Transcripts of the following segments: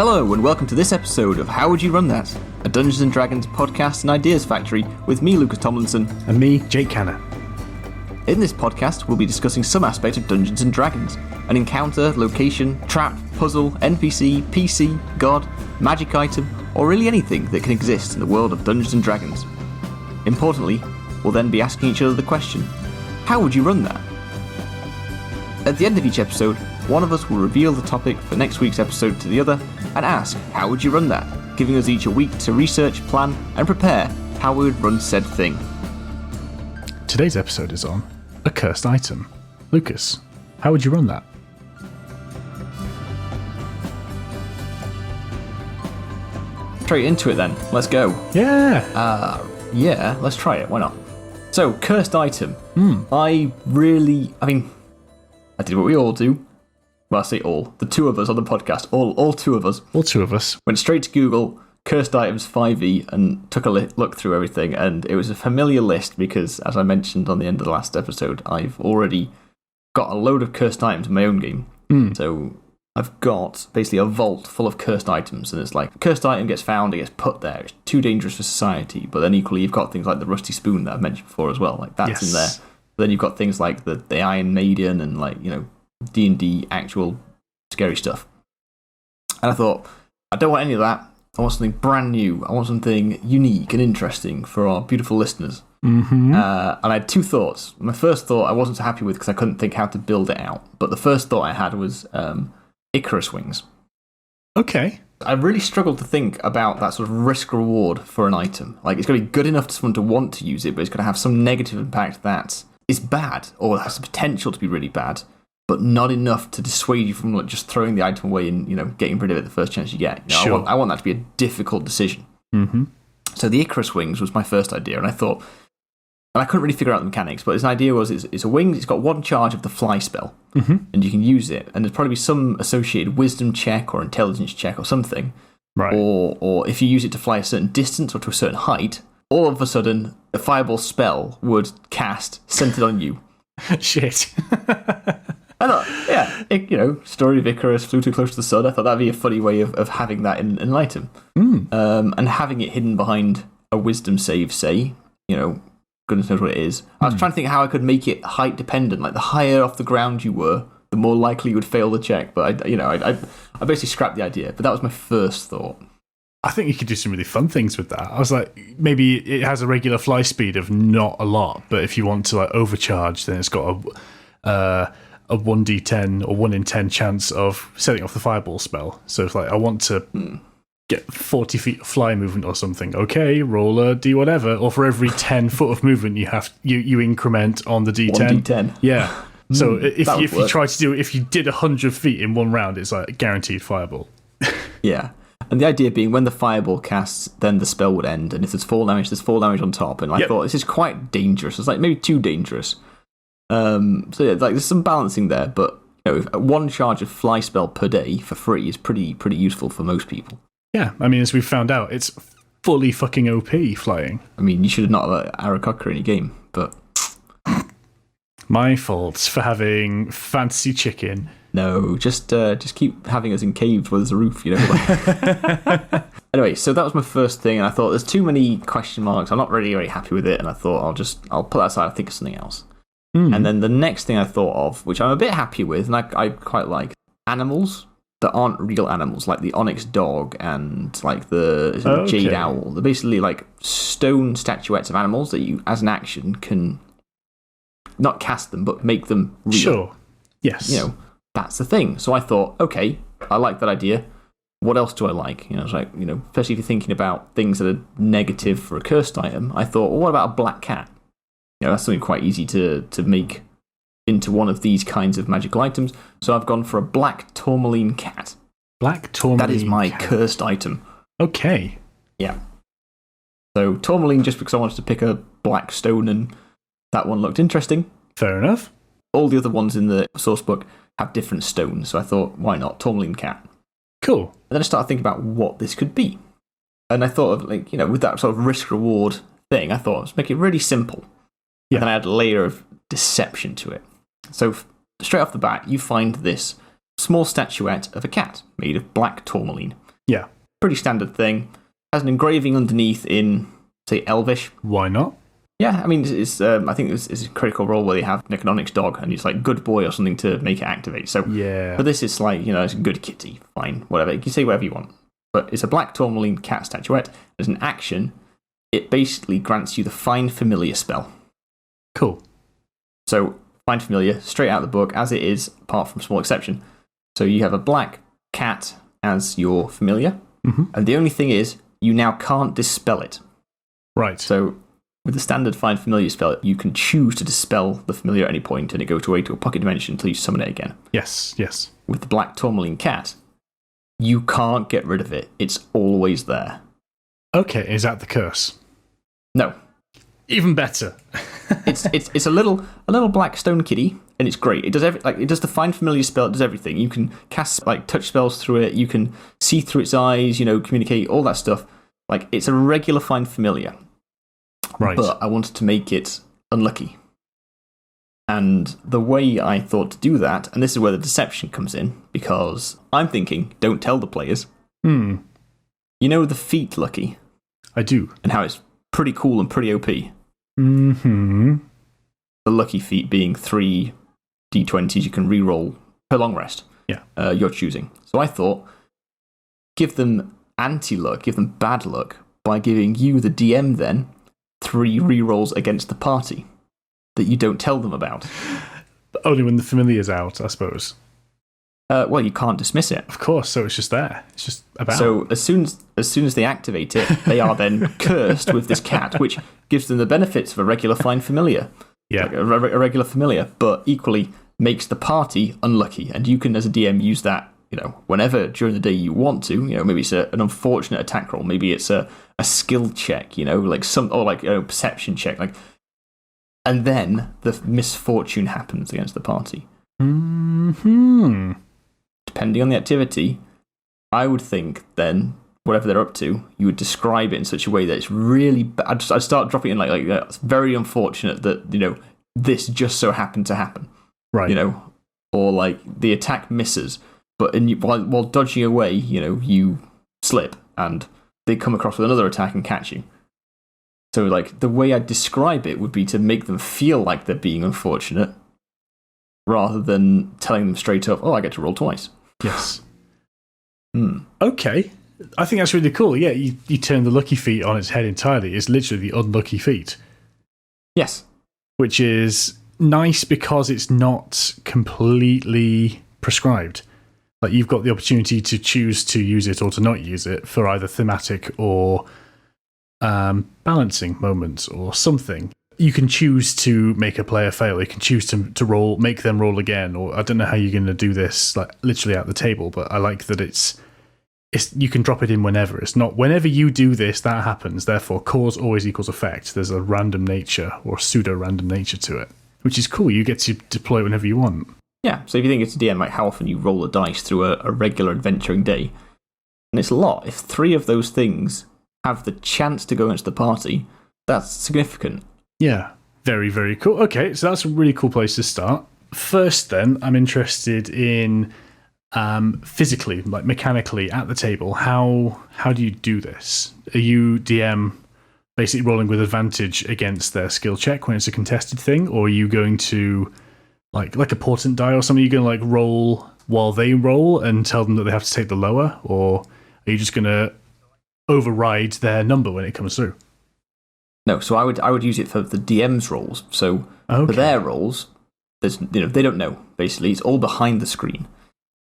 Hello and welcome to this episode of How Would You Run That? A Dungeons & Dragons podcast and ideas factory with me, Lucas Tomlinson. And me, Jake Canner. In this podcast, we'll be discussing some aspect of Dungeons & Dragons. An encounter, location, trap, puzzle, NPC, PC, god, magic item, or really anything that can exist in the world of Dungeons & Dragons. Importantly, we'll then be asking each other the question, how would you run that? At the end of each episode, one of us will reveal the topic for next week's episode to the other and ask, how would you run that? Giving us each a week to research, plan, and prepare how we would run said thing. Today's episode is on a cursed item. Lucas, how would you run that? Straight into it then. Let's go. Yeah. Yeah, let's try it. Why not? So, cursed item. I did what we all do. Well, I say all. The two of us on the podcast. All two of us. All two of us. Went straight to Google, cursed items 5e, and took a look through everything. And it was a familiar list because, as I mentioned on the end of the last episode, I've already got a load of cursed items in my own game. So I've got basically a vault full of cursed items. And it's like, a cursed item gets found, it gets put there. It's too dangerous for society. But then equally, you've got things like the rusty spoon that I've mentioned before as well. Like, that's in there. But then you've got things like the Iron Maiden and, like, you know, D&D actual scary stuff. And I thought, I don't want any of that. I want something brand new. I want something unique and interesting for our beautiful listeners. And I had two thoughts. My first thought I wasn't so happy with because I couldn't think how to build it out. But the first thought I had was Icarus wings. Okay. I really struggled to think about that sort of risk-reward for an item. Like, it's got to be good enough for someone to want to use it, but it's got to have some negative impact that is bad or has the potential to be really bad, but not enough to dissuade you from, like, just throwing the item away and, you know, getting rid of it the first chance you get. You know, Sure. I want that to be a difficult decision. So the Icarus wings was my first idea, and I thought, and I couldn't really figure out the mechanics, but his idea was it's a wing, it's got one charge of the fly spell, and you can use it, and there's probably be some associated wisdom check or intelligence check or something, Right. Or if you use it to fly a certain distance or to a certain height, all of a sudden a fireball spell would cast centered on you. Shit. I thought, yeah, story of Icarus flew too close to the sun. I thought that'd be a funny way of having that in an item. And having it hidden behind a wisdom save, say, you know, goodness knows what it is. I was trying to think how I could make it height dependent. Like, the higher off the ground you were, the more likely you would fail the check. But I basically scrapped the idea. But that was my first thought. I think you could do some really fun things with that. I was like, maybe it has a regular fly speed of not a lot, but if you want to, like, overcharge, then it's got a 1d10 or 1 in 10 chance of setting off the fireball spell. So if, like, I want to get 40 feet of fly movement or something, okay, roll a d whatever, or for every 10 foot of movement you increment on the d10. 1d10. Yeah. So if you try to do it, if you did 100 feet in one round, it's like a guaranteed fireball. Yeah. And the idea being, when the fireball casts, then the spell would end, and if there's fall damage on top. And I thought, this is quite dangerous. It's like maybe too dangerous. So yeah, like, there's some balancing there, but, you know, one charge of fly spell per day for free is pretty useful for most people. Yeah, I mean, as we've found out, it's fully fucking OP flying. I mean, you should have not let Aarakocra in your game, but my fault for having fantasy chicken. No, just keep having us in caves where there's a roof, you know. Anyway, so that was my first thing, and I thought there's too many question marks. I'm not really very happy with it, and I thought I'll put that aside and think of something else. And then the next thing I thought of, which I'm a bit happy with, and I quite like, animals that aren't real animals, like the onyx dog and, like, the jade owl. They're basically like stone statuettes of animals that you, as an action, can not cast them, but make them real. Sure. Yes. You know, that's the thing. So I thought, okay, I like that idea. What else do I like? You know, it's like, you know, especially if you're thinking about things that are negative for a cursed item, I thought, well, what about a black cat? You know, that's something quite easy to make into one of these kinds of magical items. So I've gone for a black tourmaline cat. Black tourmaline That is my cat. cursed item. Okay. Yeah. So tourmaline, just because I wanted to pick a black stone and that one looked interesting. Fair enough. All the other ones in the source book have different stones, so I thought, why not? Tourmaline cat. Cool. And then I started thinking about what this could be. And I thought of, like, you know, with that sort of risk-reward thing, I thought, let's make it really simple. Yeah. And then I add a layer of deception to it. So straight off the bat, you find this small statuette of a cat made of black tourmaline. Yeah. Pretty standard thing. Has an engraving underneath in, say, Elvish. Why not? Yeah, I mean, I think it's a critical role where they have an economics dog, and it's like good boy or something to make it activate. So, yeah. But this is like, it's a good kitty, fine, whatever. You can say whatever you want. But it's a black tourmaline cat statuette. As an action, it basically grants you the Find Familiar spell. Cool. So, Find Familiar, straight out of the book, as it is, apart from small exception. So you have a black cat as your familiar, and the only thing is, you now can't dispel it. Right. So, with the standard Find Familiar spell, you can choose to dispel the familiar at any point, and it goes away to a pocket dimension until you summon it again. Yes. With the black tourmaline cat, you can't get rid of it. It's always there. Okay, is that the curse? No. Even better. it's a little black stone kitty, and it's great. It does it does the Find Familiar spell. It does everything. You can cast like touch spells through it. You can see through its eyes. Communicate, all that stuff. Like, it's a regular Find Familiar. Right. But I wanted to make it unlucky. And the way I thought to do that, and this is where the deception comes in, because I'm thinking, don't tell the players. You know the feat lucky? I do. And how it's pretty cool and pretty OP. The lucky feat being 3 d20s you can reroll per long rest. Yeah. You're choosing. So I thought, give them anti-luck, give them bad luck, by giving you, the DM, then 3 rerolls against the party that you don't tell them about. But only when the familiar's out, I suppose. Well, you can't dismiss it. Of course, so it's just there. It's just about. So as soon as they activate it, they are then cursed with this cat, which gives them the benefits of a regular Find Familiar. Yeah. Like a regular familiar, but equally makes the party unlucky. And you can, as a DM, use that, whenever during the day you want to. Maybe it's an unfortunate attack roll. Maybe it's a skill check, like a perception check. And then the misfortune happens against the party. Depending on the activity, I would think then, whatever they're up to, you would describe it in such a way that it's really bad. I'd start dropping in like it's very unfortunate that, this just so happened to happen. Right. Or like the attack misses, but while dodging away, you slip and they come across with another attack and catch you. So like the way I'd describe it would be to make them feel like they're being unfortunate, rather than telling them straight up, oh, I get to roll twice. Yes. Okay. I think that's really cool. Yeah, you turn the lucky feat on its head entirely. It's literally the unlucky feat. Yes. Which is nice because it's not completely prescribed. Like, you've got the opportunity to choose to use it or to not use it for either thematic or balancing moments or something. You can choose to make a player fail. You can choose to roll, make them roll again, or I don't know how you're going to do this, like literally at the table. But I like that it's you can drop it in whenever. It's not whenever you do this that happens. Therefore, cause always equals effect. There's a random nature or pseudo random nature to it, which is cool. You get to deploy whenever you want. Yeah. So if you think it's a DM, like how often you roll a dice through a regular adventuring day, and it's a lot. If 3 of those things have the chance to go into the party, that's significant. Yeah, very, very cool. Okay, so that's a really cool place to start. First, then, I'm interested in physically, like mechanically at the table. How do you do this? Are you, DM, basically rolling with advantage against their skill check when it's a contested thing? Or are you going to, like a portent die or something, are you going to roll while they roll and tell them that they have to take the lower? Or are you just going to override their number when it comes through? No, so I would use it for the DM's rolls. So for their rolls, there's they don't know, basically. It's all behind the screen.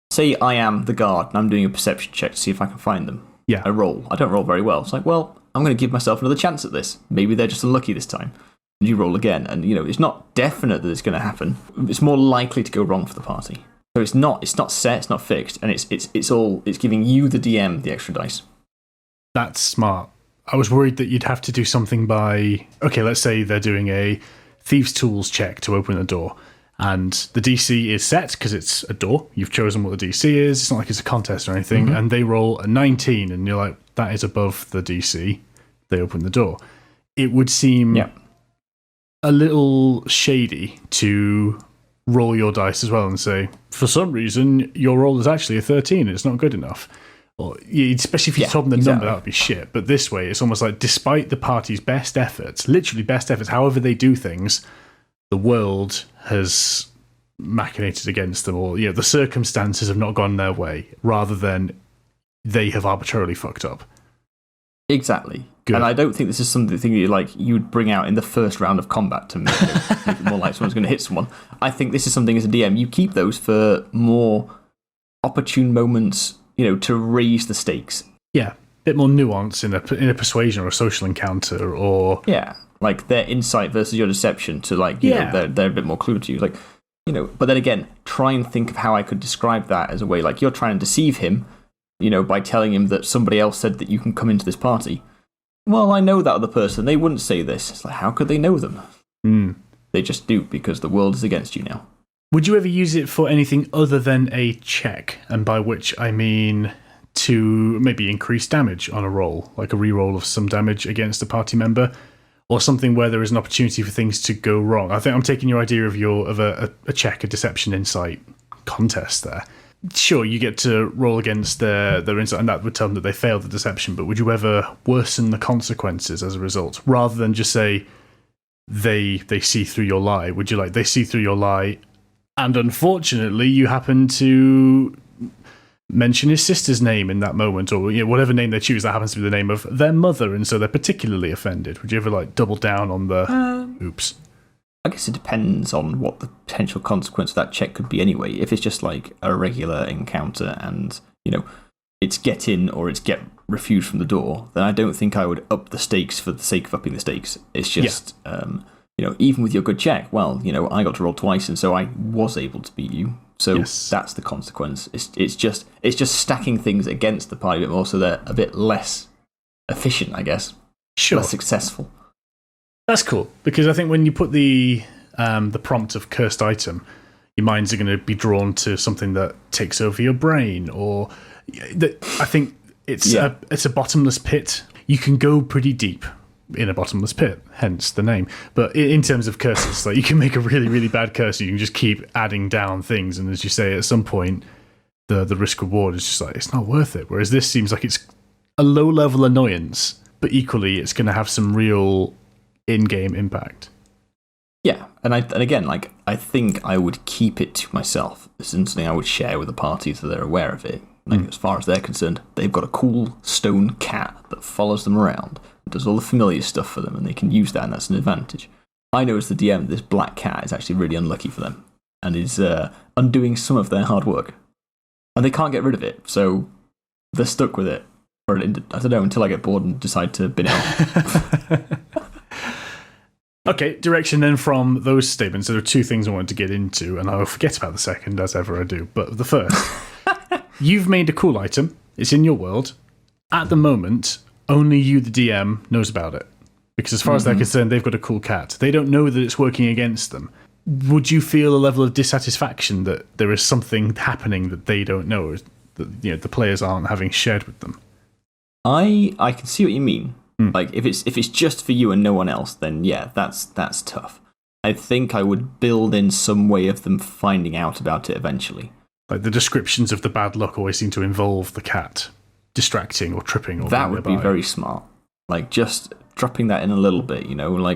Say I am the guard and I'm doing a perception check to see if I can find them. Yeah. I roll. I don't roll very well. It's like, well, I'm going to give myself another chance at this. Maybe they're just unlucky this time. And you roll again. And, it's not definite that it's going to happen. It's more likely to go wrong for the party. So it's not set, it's not fixed. And it's giving you, the DM, the extra dice. That's smart. I was worried that you'd have to do something by... Okay, let's say they're doing a Thieves' Tools check to open the door, and the DC is set because it's a door. You've chosen what the DC is. It's not like it's a contest or anything, and they roll a 19, and you're like, that is above the DC. They open the door. It would seem a little shady to roll your dice as well and say, for some reason, your roll is actually a 13. It's not good enough. Or especially if you told them the number, that would be shit. But this way, it's almost like despite the party's best efforts, literally best efforts, however they do things, the world has machinated against them, or the circumstances have not gone their way, rather than they have arbitrarily fucked up. Exactly. Good. And I don't think this is something that you would bring out in the first round of combat to make it more like someone's going to hit someone. I think this is something as a DM, you keep those for more opportune moments, to raise the stakes. Yeah, a bit more nuance in a persuasion or a social encounter, or like their insight versus your deception to they're a bit more clued to you. But then again, try and think of how I could describe that as a way like you're trying to deceive him, by telling him that somebody else said that you can come into this party. Well, I know that other person. They wouldn't say this. It's like, how could they know them? They just do, because the world is against you now. Would you ever use it for anything other than a check? And by which I mean to maybe increase damage on a roll, like a reroll of some damage against a party member, or something where there is an opportunity for things to go wrong. I think I'm taking your idea of a check, a deception insight contest there. Sure, you get to roll against their insight, and that would tell them that they failed the deception, but would you ever worsen the consequences as a result, rather than just say they see through your lie? Would you they see through your lie, and unfortunately you happen to mention his sister's name in that moment, or whatever name they choose that happens to be the name of their mother, and so they're particularly offended? Would you ever double down on the oops? I guess it depends on what the potential consequence of that check could be anyway. If it's just like a regular encounter and, it's get in or it's get refused from the door, then I don't think I would up the stakes for the sake of upping the stakes. It's just, even with your good check, well, I got to roll twice and so I was able to beat you. So that's the consequence. It's just stacking things against the party a bit more so they're a bit less efficient, I guess. Sure. Less successful. That's cool, because I think when you put the prompt of cursed item, your minds are going to be drawn to something that takes over your brain, or I think it's a bottomless pit. You can go pretty deep in a bottomless pit, hence the name. But in terms of curses, you can make a really, really bad curse, and you can just keep adding down things. And as you say, at some point, the risk reward is just it's not worth it. Whereas this seems like it's a low level annoyance, but equally it's going to have some real in-game impact. Yeah, and again, I think I would keep it to myself. This isn't something I would share with the party so they're aware of it. As far as they're concerned, they've got a cool stone cat that follows them around, does all the familiar stuff for them, and they can use that, and that's an advantage. I know as the DM, this black cat is actually really unlucky for them, and is undoing some of their hard work. And they can't get rid of it, so they're stuck with it. Or I don't know, until I get bored and decide to bin it out. Okay, direction then from those statements. There are two things I wanted to get into, and I'll forget about the second, as ever I do. But the first, you've made a cool item. It's in your world. At the moment, only you, the DM, knows about it. Because as far as they're concerned, they've got a cool cat. They don't know that it's working against them. Would you feel a level of dissatisfaction that there is something happening that they don't know, that the players aren't having shared with them? I can see what you mean. If it's just for you and no one else, then yeah, that's tough. I think I would build in some way of them finding out about it eventually. Like the descriptions of the bad luck always seem to involve the cat distracting or tripping. Or that would be very smart. Just dropping that in a little bit,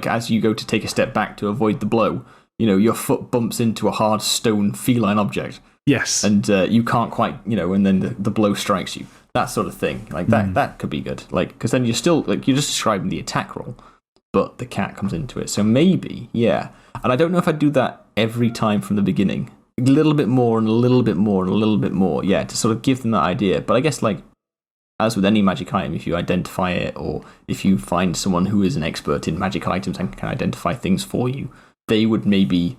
as you go to take a step back to avoid the blow, your foot bumps into a hard stone feline object. Yes. And you can't quite, and then the blow strikes you. That sort of thing. That could be good. Because then you're still, you're just describing the attack roll, but the cat comes into it. So maybe, yeah. And I don't know if I'd do that every time from the beginning. A little bit more and a little bit more and a little bit more, yeah, to sort of give them that idea. But I guess, as with any magic item, if you identify it, or if you find someone who is an expert in magic items and can identify things for you, they would maybe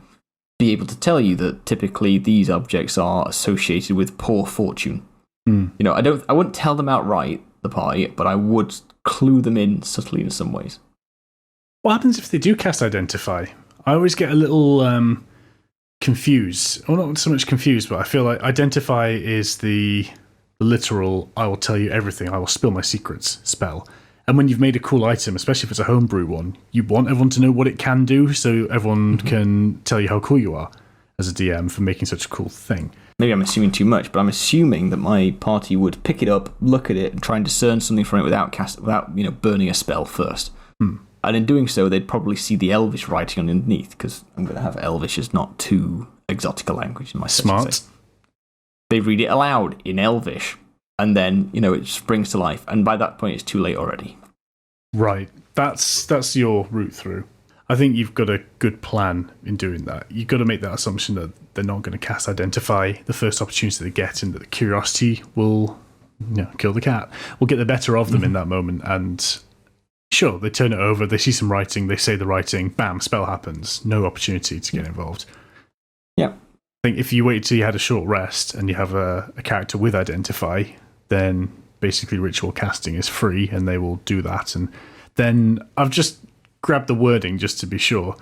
be able to tell you that typically these objects are associated with poor fortune. I wouldn't tell them outright, the party, but I would clue them in subtly in some ways. What happens if they do cast Identify? I always get a little confused. Well, not so much confused, but I feel like Identify is the literal, I will tell you everything, I will spill my secrets spell. And when you've made a cool item, especially if it's a homebrew one, you want everyone to know what it can do so everyone can tell you how cool you are as a DM for making such a cool thing. maybe I'm assuming too much, but I'm assuming that my party would pick it up, look at it, and try and discern something from it without burning a spell first. And in doing so, they'd probably see the Elvish writing underneath, because I'm going to have Elvish as not too exotic a language in my Smart. They read it aloud in Elvish, and then, it springs to life. And by that point, it's too late already. Right. That's your route through. I think you've got a good plan in doing that. You've got to make that assumption that they're not going to cast Identify the first opportunity they get, and that the curiosity will kill the cat. Will get the better of them in that moment. And sure, they turn it over, they see some writing, they say the writing, bam, spell happens. No opportunity to get involved. Yeah. I think if you wait till you had a short rest and you have a character with Identify, then basically ritual casting is free and they will do that. And then I've just grabbed the wording just to be sure.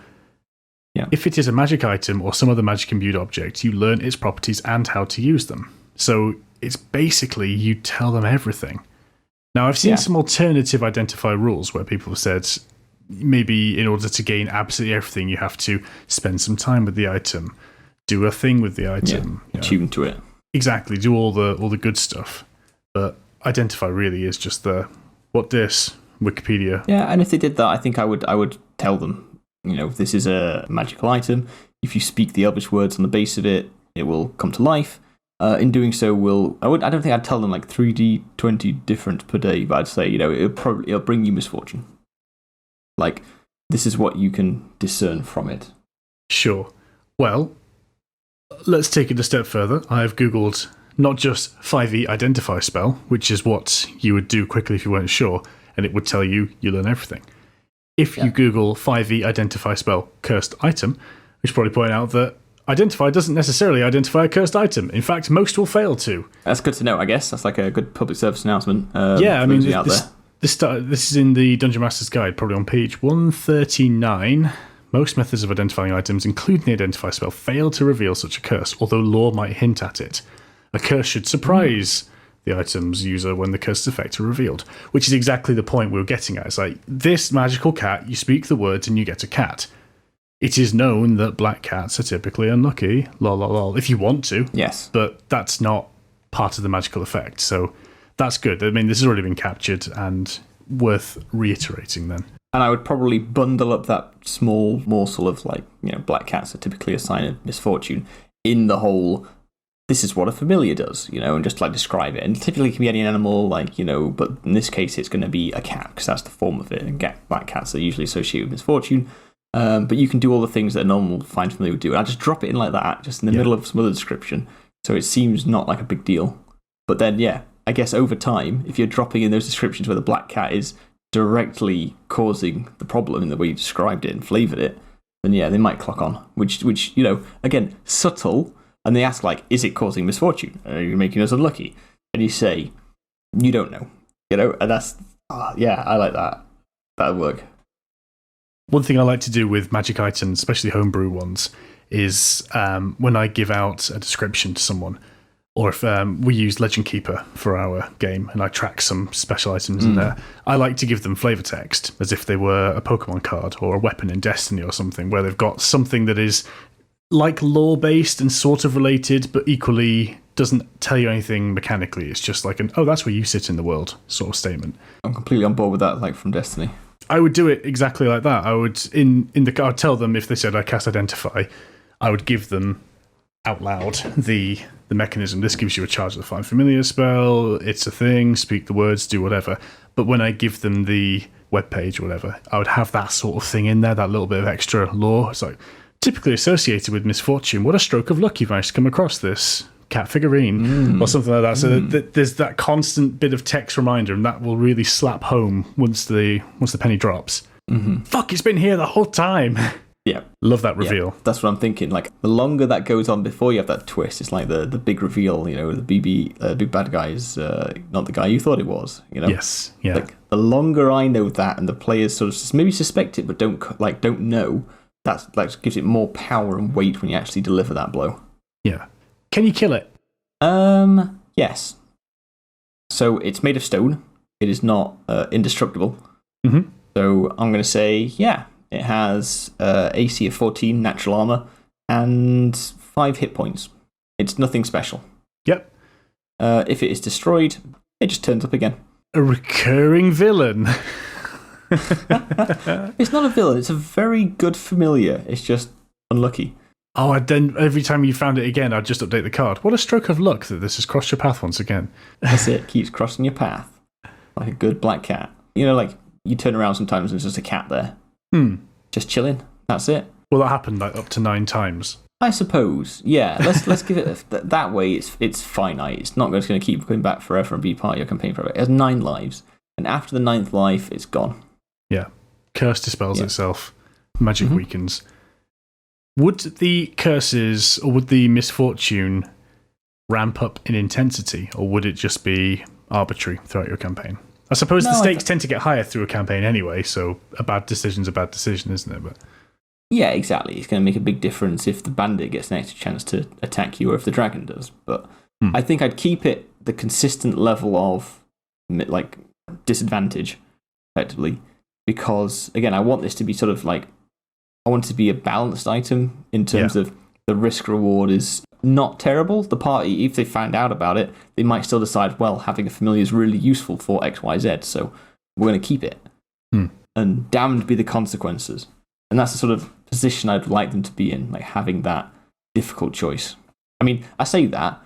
Yeah. If it is a magic item or some other magic imbued object, you learn its properties and how to use them. So it's basically you tell them everything. Now, I've seen some alternative Identify rules where people have said maybe in order to gain absolutely everything, you have to spend some time with the item, do a thing with the item, tune to it. Exactly, do all the good stuff. But Identify really is just the what this Wikipedia. Yeah, and if they did that, I think I would tell them, this is a magical item. If you speak the Elvish words on the base of it, it will come to life. In doing so, I don't think I'd tell them like 3d20 different per day, but I'd say, it'll bring you misfortune. Like, this is what you can discern from it. Sure. Well, let's take it a step further. I've Googled not just 5e Identify spell, which is what you would do quickly if you weren't sure, and it would tell you learn everything. If you Google 5e Identify spell cursed item, we should probably point out that Identify doesn't necessarily identify a cursed item. In fact, most will fail to. That's good to know, I guess. That's like a good public service announcement. This is in the Dungeon Master's Guide, probably on page 139. Most methods of identifying items, including the Identify spell, fail to reveal such a curse, although lore might hint at it. A curse should surprise the item's user when the curse's effects are revealed, which is exactly the point we were getting at. It's like, this magical cat, you speak the words and you get a cat. It is known that black cats are typically unlucky, lol, lol, lol, if you want to. Yes. But that's not part of the magical effect, so that's good. I mean, this has already been captured and worth reiterating then. And I would probably bundle up that small morsel of, black cats are typically a sign of misfortune in the whole, this is what a familiar does, and just, describe it. And typically it can be any animal, but in this case it's going to be a cat, because that's the form of it. And black cats are usually associated with misfortune. But you can do all the things that a normal find familiar would do. And I just drop it in like that, just in the middle of some other description. So it seems not like a big deal. But then, I guess over time, if you're dropping in those descriptions where the black cat is directly causing the problem in the way you described it and flavoured it, then they might clock on. Which again, subtle. And they ask, is it causing misfortune? Are you making us unlucky? And you say, you don't know. And that's, I like that. That'll work. One thing I like to do with magic items, especially homebrew ones, is when I give out a description to someone, or if we use Legend Keeper for our game and I track some special items in there, I like to give them flavor text as if they were a Pokemon card or a weapon in Destiny or something, where they've got something that is like lore-based and sort of related, but equally doesn't tell you anything mechanically. It's just like that's where you sit in the world sort of statement. I'm completely on board with that, from Destiny. I would do it exactly like that. I would I'd tell them if they said I cast Identify, I would give them out loud the mechanism. This gives you a charge of the Find Familiar spell. It's a thing. Speak the words. Do whatever. But when I give them the webpage or whatever, I would have that sort of thing in there. That little bit of extra lore. It's like typically associated with misfortune. What a stroke of luck you've managed to come across this cat figurine or something like that. So there's that constant bit of text reminder, and that will really slap home once the penny drops. Fuck, it's been here the whole time. Yeah, love that reveal. Yeah, that's what I'm thinking. The longer that goes on before you have that twist, it's like the big reveal. The big bad guy is not the guy you thought it was. Yes, yeah. The longer I know that, and the players sort of maybe suspect it but don't know, that gives it more power and weight when you actually deliver that blow. Yeah. Can you kill it? Yes. So it's made of stone. It is not indestructible. So I'm going to say, it has AC of 14, natural armor, and 5 hit points. It's nothing special. Yep. If it is destroyed, it just turns up again. A recurring villain. It's not a villain. It's a very good familiar. It's just unlucky. Oh, and then every time you found it again, I'd just update the card. What a stroke of luck that this has crossed your path once again. That's it. Keeps crossing your path. Like a good black cat. You know, like you turn around sometimes and there's just a cat there. Just chilling. That's it. Well, that happened like up to 9 times. I suppose. Yeah. Let's give it that way. It's finite. It's not just going to keep coming back forever and be part of your campaign forever. It has 9 lives. And after the 9th life, it's gone. Yeah. Curse dispels itself. Magic weakens. Would the curses or would the misfortune ramp up in intensity, or would it just be arbitrary throughout your campaign? I suppose the stakes tend to get higher through a campaign anyway, so a bad decision's a bad decision, isn't it? But yeah, exactly. It's going to make a big difference if the bandit gets an extra chance to attack you or if the dragon does. But I think I'd keep it the consistent level of like disadvantage, effectively, because, again, I want this to be sort of like, I want it to be a balanced item in terms of the risk reward is not terrible. The party, if they find out about it, they might still decide, well, having a familiar is really useful for XYZ, so we're going to keep it. And damned be the consequences. And that's the sort of position I'd like them to be in, like having that difficult choice. I mean, I say that.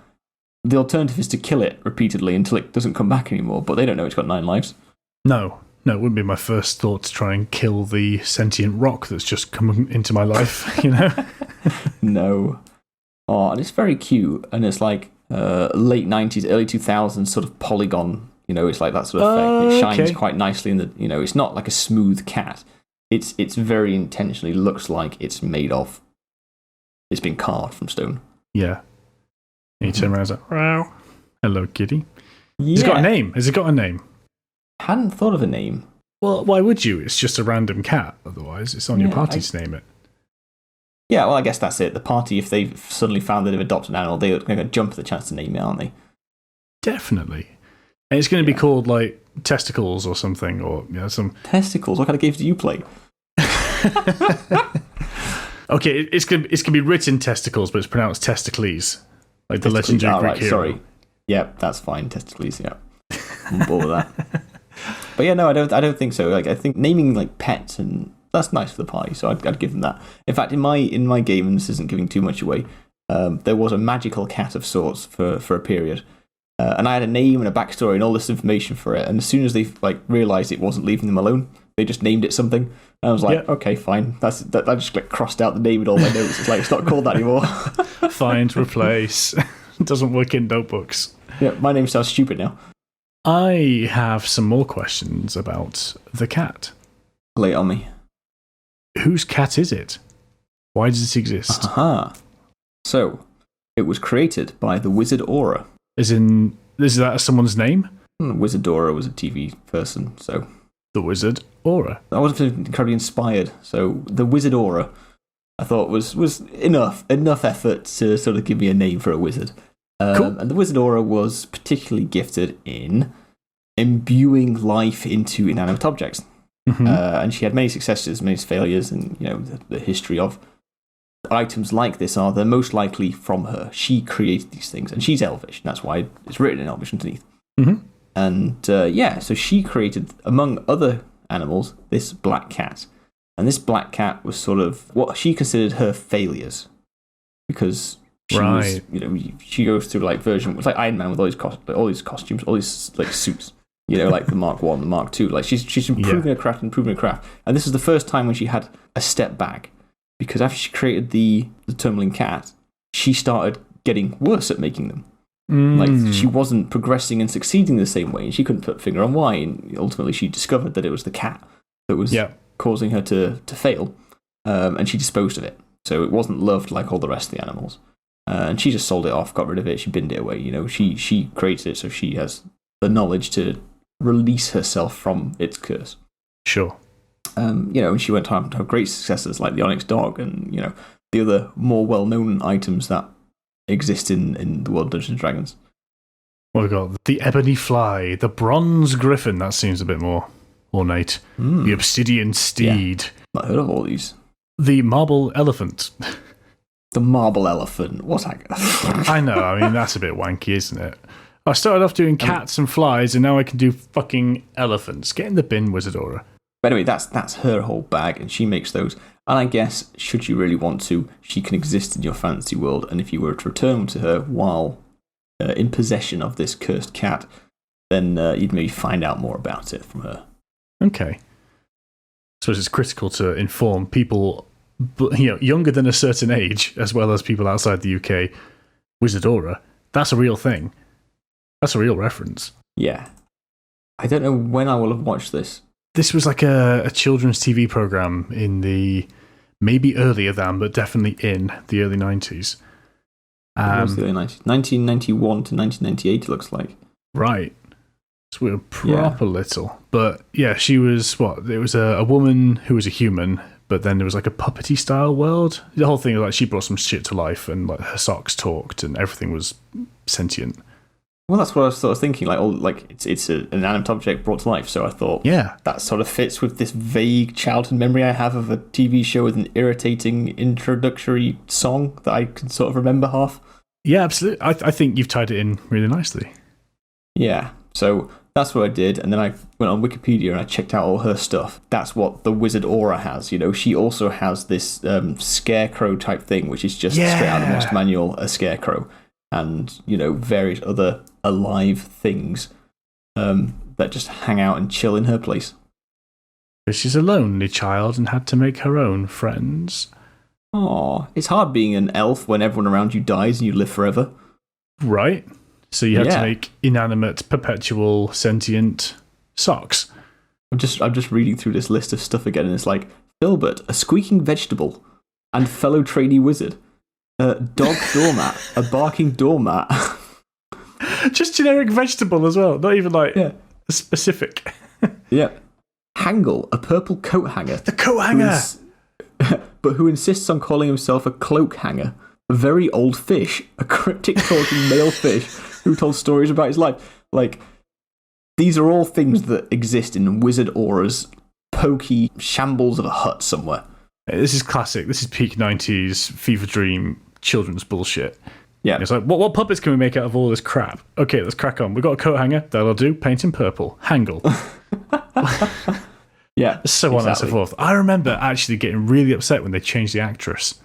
The alternative is to kill it repeatedly until it doesn't come back anymore, but they don't know it's got 9 lives. No, it wouldn't be my first thought to try and kill the sentient rock that's just come into my life, you know? No. Oh, and it's very cute, and it's like late 90s, early 2000s sort of polygon, you know, it's like that sort of effect. It shines quite nicely in the, you know, it's not like a smooth cat. It's very intentionally looks like it's made of, it's been carved from stone. Yeah. And you turn around and it's like, wow, hello, kitty. Yeah. Has it got a name? Has it got a name? Hadn't thought of a name. Well, why would you? It's just a random cat, otherwise. It's on your party to name it. Yeah, well, I guess that's it. The party, if they've suddenly found that they've adopted an animal, they're going to jump at the chance to name it, aren't they? Definitely. And it's going to be called, like, Testicles or something, or some... Testicles? What kind of games do you play? Okay, it's going to be written Testicles, but it's pronounced Testicles. Like the legendary Greek hero. Sorry. Yep, that's fine. Testicles, yeah. I'm on board with that. But yeah, no, I don't think so. Like, I think naming like pets, and that's nice for the party, so I'd give them that. In fact, in my game, and this isn't giving too much away, there was a magical cat of sorts for a period. And I had a name and a backstory and all this information for it. And as soon as they like realised it wasn't leaving them alone, they just named it something. And I was like, okay, fine. I just like crossed out the name in all my notes. It's like, it's not called that anymore. Find, replace. It doesn't work in notebooks. Yeah, my name sounds stupid now. I have some more questions about the cat. Lay it on me. Whose cat is it? Why does it exist? So, it was created by the Wizard Aura. Is that someone's name? Wizard Aura was a TV person, so... The Wizard Aura. I was incredibly inspired, so the Wizard Aura, I thought was enough effort to sort of give me a name for a wizard. Cool. And the Wizard Aura was particularly gifted in imbuing life into inanimate objects. And she had many successes, many failures, and you know the history of items like this are they're most likely from her. She created these things, and she's Elvish, and that's why it's written in Elvish underneath. And so she created, among other animals, this black cat. And this black cat was sort of what she considered her failures, because she was, you know, she goes through like version, it was like Iron Man with all these costumes, all these like suits, you know, like the Mark 1, the Mark 2. Like she's improving her craft, and this is the first time when she had a step back, because after she created the tumbling cat, she started getting worse at making them. Like she wasn't progressing and succeeding the same way, and she couldn't put a finger on why. And ultimately, she discovered that it was the cat that was causing her to fail, and she disposed of it. So it wasn't loved like all the rest of the animals, and she just sold it off, got rid of it. She binned it away. You know, she created it, so she has the knowledge to release herself from its curse. Sure. You know, and she went on to have great successes like the Onyx Dog, and you know the other more well-known items that exist in the world of Dungeons & Dragons. What have we got? The Ebony Fly, the Bronze Griffin, that seems a bit more ornate. The Obsidian Steed. Not heard of all these. The Marble Elephant. The marble elephant. What's that? I know. I mean, that's a bit wanky, isn't it? I started off doing cats and flies, and now I can do fucking elephants. Get in the bin, Wizardora. But anyway, that's her whole bag, and she makes those. And I guess, should you really want to, she can exist in your fantasy world, and if you were to return to her while in possession of this cursed cat, then you'd maybe find out more about it from her. Okay. So it's critical to inform people, younger than a certain age, as well as people outside the UK. Wizardora, that's a real thing. That's a real reference. Yeah. I don't know when I will have watched this. This was like a children's TV program in the, maybe earlier than, but definitely in the early 90s. It was the early 90s. 1991 to 1998, it looks like. Right. So we were proper little. But yeah, she was, it was a woman who was a human, but then there was like a puppety style world. The whole thing was like she brought some shit to life, and like her socks talked and everything was sentient. Well, that's what I was sort of thinking. It's an inanimate object brought to life. So I thought, that sort of fits with this vague childhood memory I have of a TV show with an irritating introductory song that I can sort of remember half. Yeah, absolutely. I think you've tied it in really nicely. Yeah. So that's what I did, and then I went on Wikipedia and I checked out all her stuff. That's what the Wizardora has. She also has this scarecrow type thing, which is just straight out of the Monster Manual, a scarecrow. And, various other alive things that just hang out and chill in her place. She's a lonely child and had to make her own friends. Aw, it's hard being an elf when everyone around you dies and you live forever. Right. So you have to make inanimate, perpetual, sentient socks. I'm just reading through this list of stuff again, and it's like, Filbert, a squeaking vegetable, and fellow trainee wizard. Dog doormat, a barking doormat. Just generic vegetable as well, not even specific. Yeah. Hangle, a purple coat hanger. The coat hanger! But who insists on calling himself a cloak hanger. A very old fish, a cryptic talking male fish who told stories about his life. These are all things that exist in Wizardora's pokey shambles of a hut somewhere. This is classic. This is peak 90s fever dream children's bullshit. Yeah. It's like, what puppets can we make out of all this crap? Okay, let's crack on. We've got a coat hanger. That'll do. Paint in purple. Hangle. Yeah. So on and so forth. I remember actually getting really upset when they changed the actress.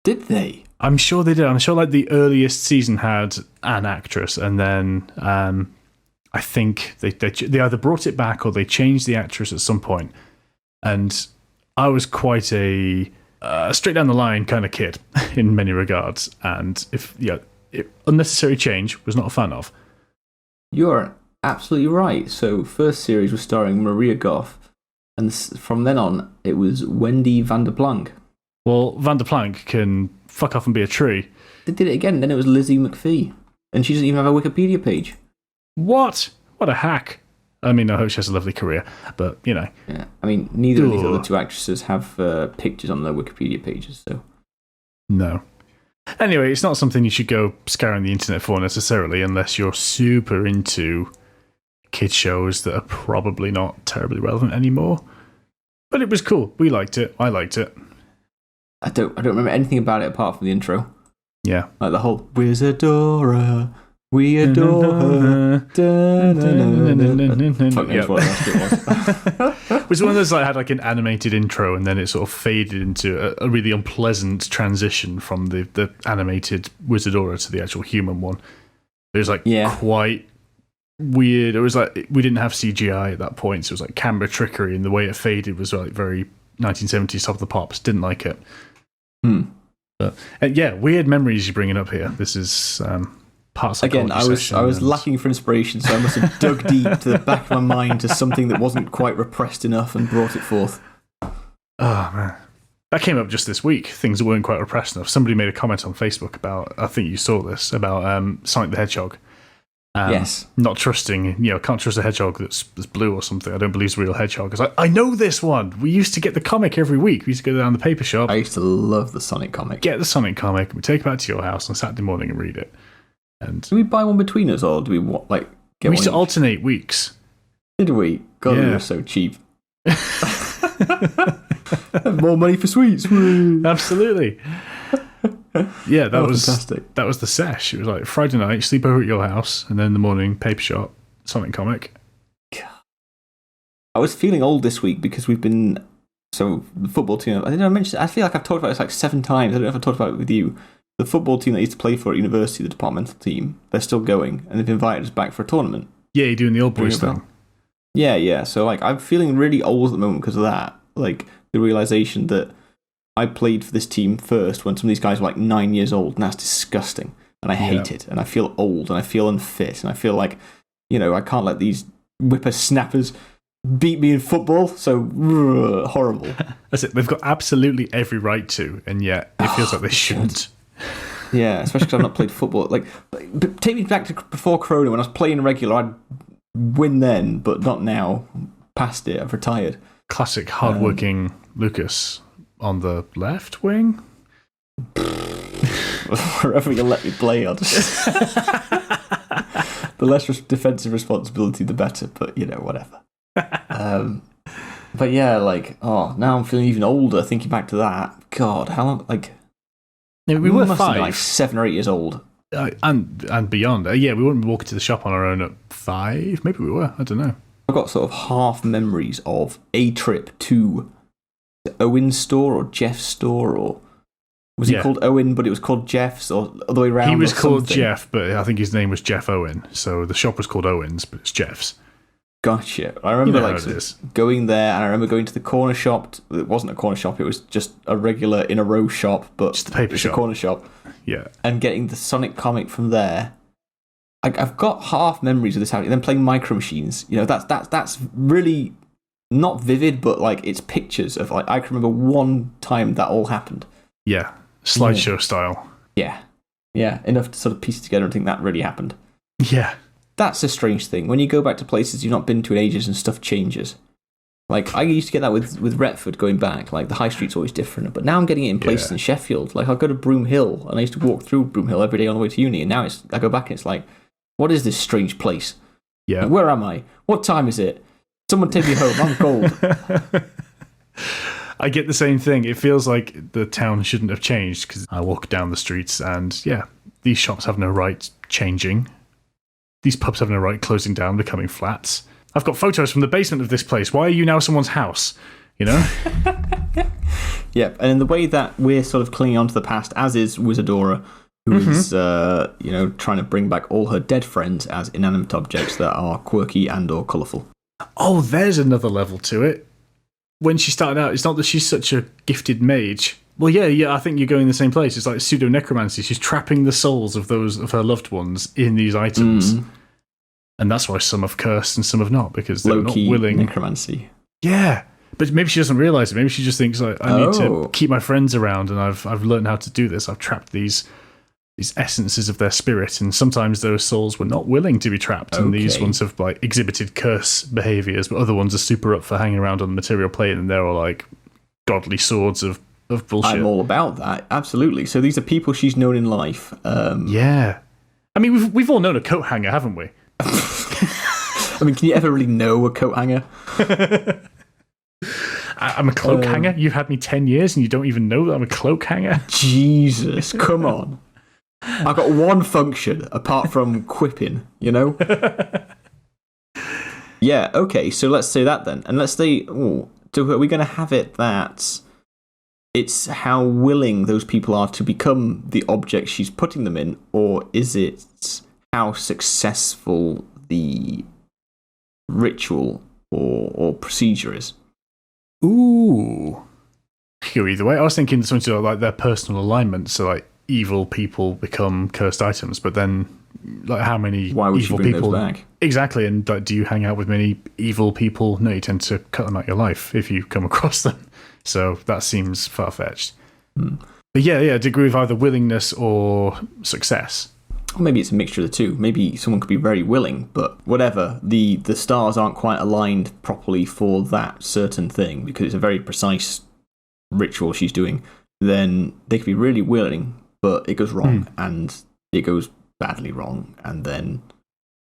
Did they? I'm sure they did. I'm sure the earliest season had an actress, and then I think they either brought it back or they changed the actress at some point. And I was quite a straight down the line kind of kid in many regards, and unnecessary change was not a fan of. You're absolutely right. So first series was starring Maria Goff, and from then on it was Wendy van der Planck. Well, Van der Planck can fuck off and be a tree. They did it again. Then it was Lizzie McPhee, and she doesn't even have a Wikipedia page. What a hack! I mean, I hope she has a lovely career, but, Yeah, I mean, neither of these other two actresses have pictures on their Wikipedia pages, so... No. Anyway, it's not something you should go scouring the internet for necessarily, unless you're super into kid shows that are probably not terribly relevant anymore. But it was cool. We liked it. I liked it. I don't remember anything about it apart from the intro. Yeah. Like the whole, Wizardora... We adore her. Fuck knows what it was. It was one of those had an animated intro, and then it sort of faded into a really unpleasant transition from the animated Wizardora to the actual human one. It was quite weird. It was we didn't have CGI at that point, so it was camera trickery, and the way it faded was very 1970s Top of the Pops. Didn't like it. But weird memories you're bringing up here. This is. Again, I was lacking for inspiration, so I must have dug deep to the back of my mind to something that wasn't quite repressed enough and brought it forth. Oh, man. That came up just this week. Things that weren't quite repressed enough. Somebody made a comment on Facebook about, I think you saw this, about Sonic the Hedgehog. Yes. Not trusting, can't trust a hedgehog that's blue or something. I don't believe it's a real hedgehog. It's I know this one. We used to get the comic every week. We used to go down the paper shop. I used to love the Sonic comic. Get the Sonic comic, and we take it back to your house on Saturday morning and read it. And do we buy one between us, or do we get one? We used to alternate weeks. Did we? God, we were so cheap. More money for sweets. Absolutely. Yeah, that Oh, was fantastic. that was the sesh. It was like Friday night, sleep over at your house, and then in the morning, paper shop, Sonic comic. I was feeling old this week because we've been the football team. I didn't mention. I feel like I've talked about this like 7 times. I don't know if I talked about it with you. The football team that I used to play for at university, the departmental team, they're still going, and they've invited us back for a tournament. Yeah, you're doing the old boys thing. Yeah. So like, I'm feeling really old at the moment because of that. Like the realization that I played for this team first when some of these guys were like 9 years old, and that's disgusting. And I hate it, and I feel old, and I feel unfit, and I feel like, I can't let these whippersnappers beat me in football. So horrible. That's it. They've got absolutely every right to, and yet it feels like they shouldn't. Yeah, especially because I've not played football. Like, take me back to before Corona when I was playing regular. I'd win then, but not now. Past it, I've retired. Classic hardworking Lucas on the left wing. Wherever you let me play, I'll just the less defensive responsibility, the better. But whatever. But yeah, now I'm feeling even older thinking back to that. God, how long? Yeah, we were must 5, have been like 7 or 8 years old, and beyond. Yeah, we wouldn't be walking to the shop on our own at 5. Maybe we were. I don't know. I've got sort of half memories of a trip to Owen's store or Jeff's store, or was he called Owen, but it was called Jeff's, or other way around? He was called Jeff, but I think his name was Jeff Owen. So the shop was called Owen's, but it's Jeff's. Gotcha. I remember going there, and I remember going to the corner shop. It wasn't a corner shop; it was just a regular in a row shop, but just the paper shop, a corner shop. Yeah, and getting the Sonic comic from there. I've got half memories of this happening. Then playing Micro Machines. That's really not vivid, but it's pictures of I can remember one time that all happened. Yeah, slideshow style. Yeah, enough to sort of piece it together and think that really happened. Yeah. That's a strange thing. When you go back to places you've not been to in ages and stuff changes. I used to get that with Retford going back. The high street's always different. But now I'm getting it in places in Sheffield. I'll go to Broom Hill, and I used to walk through Broom Hill every day on the way to uni. And now I go back and it's what is this strange place? Yeah. Where am I? What time is it? Someone take me home. I'm cold. I get the same thing. It feels like the town shouldn't have changed because I walk down the streets and, these shops have no right changing. These pubs have no right closing down, becoming flats. I've got photos from the basement of this place. Why are you now someone's house? Yep, and in the way that we're sort of clinging on to the past, as is Wizardora, who is, trying to bring back all her dead friends as inanimate objects that are quirky and or colourful. Oh, there's another level to it. When she started out, it's not that she's such a gifted mage. Well, yeah, I think you're going the same place. It's like pseudo-necromancy. She's trapping the souls of those of her loved ones in these items. And that's why some have cursed and some have not, because they're not willing. Necromancy. Yeah. But maybe she doesn't realise it. Maybe she just thinks, I need to keep my friends around, and I've learned how to do this. I've trapped these essences of their spirit, and sometimes those souls were not willing to be trapped, and these ones have exhibited curse behaviours, but other ones are super up for hanging around on the material plane, and they're all godly swords of bullshit. I'm all about that, absolutely. So these are people she's known in life. Yeah. I mean, we've all known a coat hanger, haven't we? I mean, can you ever really know a coat hanger? I'm a cloak hanger? You've had me 10 years and you don't even know that I'm a cloak hanger? Jesus, come on. I've got one function apart from quipping, Yeah, okay, so let's say that then. And let's say, are we going to have it that it's how willing those people are to become the object she's putting them in, or is it how successful the ritual or procedure is? Ooh. Go either way. I was thinking something to like their personal alignment, so evil people become cursed items, but then how many Why would evil you bring people those back? Exactly, and do you hang out with many evil people? No, you tend to cut them out of your life if you come across them. So that seems far-fetched. But yeah, degree of either willingness or success. Or maybe it's a mixture of the two. Maybe someone could be very willing, but whatever, the stars aren't quite aligned properly for that certain thing because it's a very precise ritual she's doing. Then they could be really willing, but it goes wrong, and it goes badly wrong, and then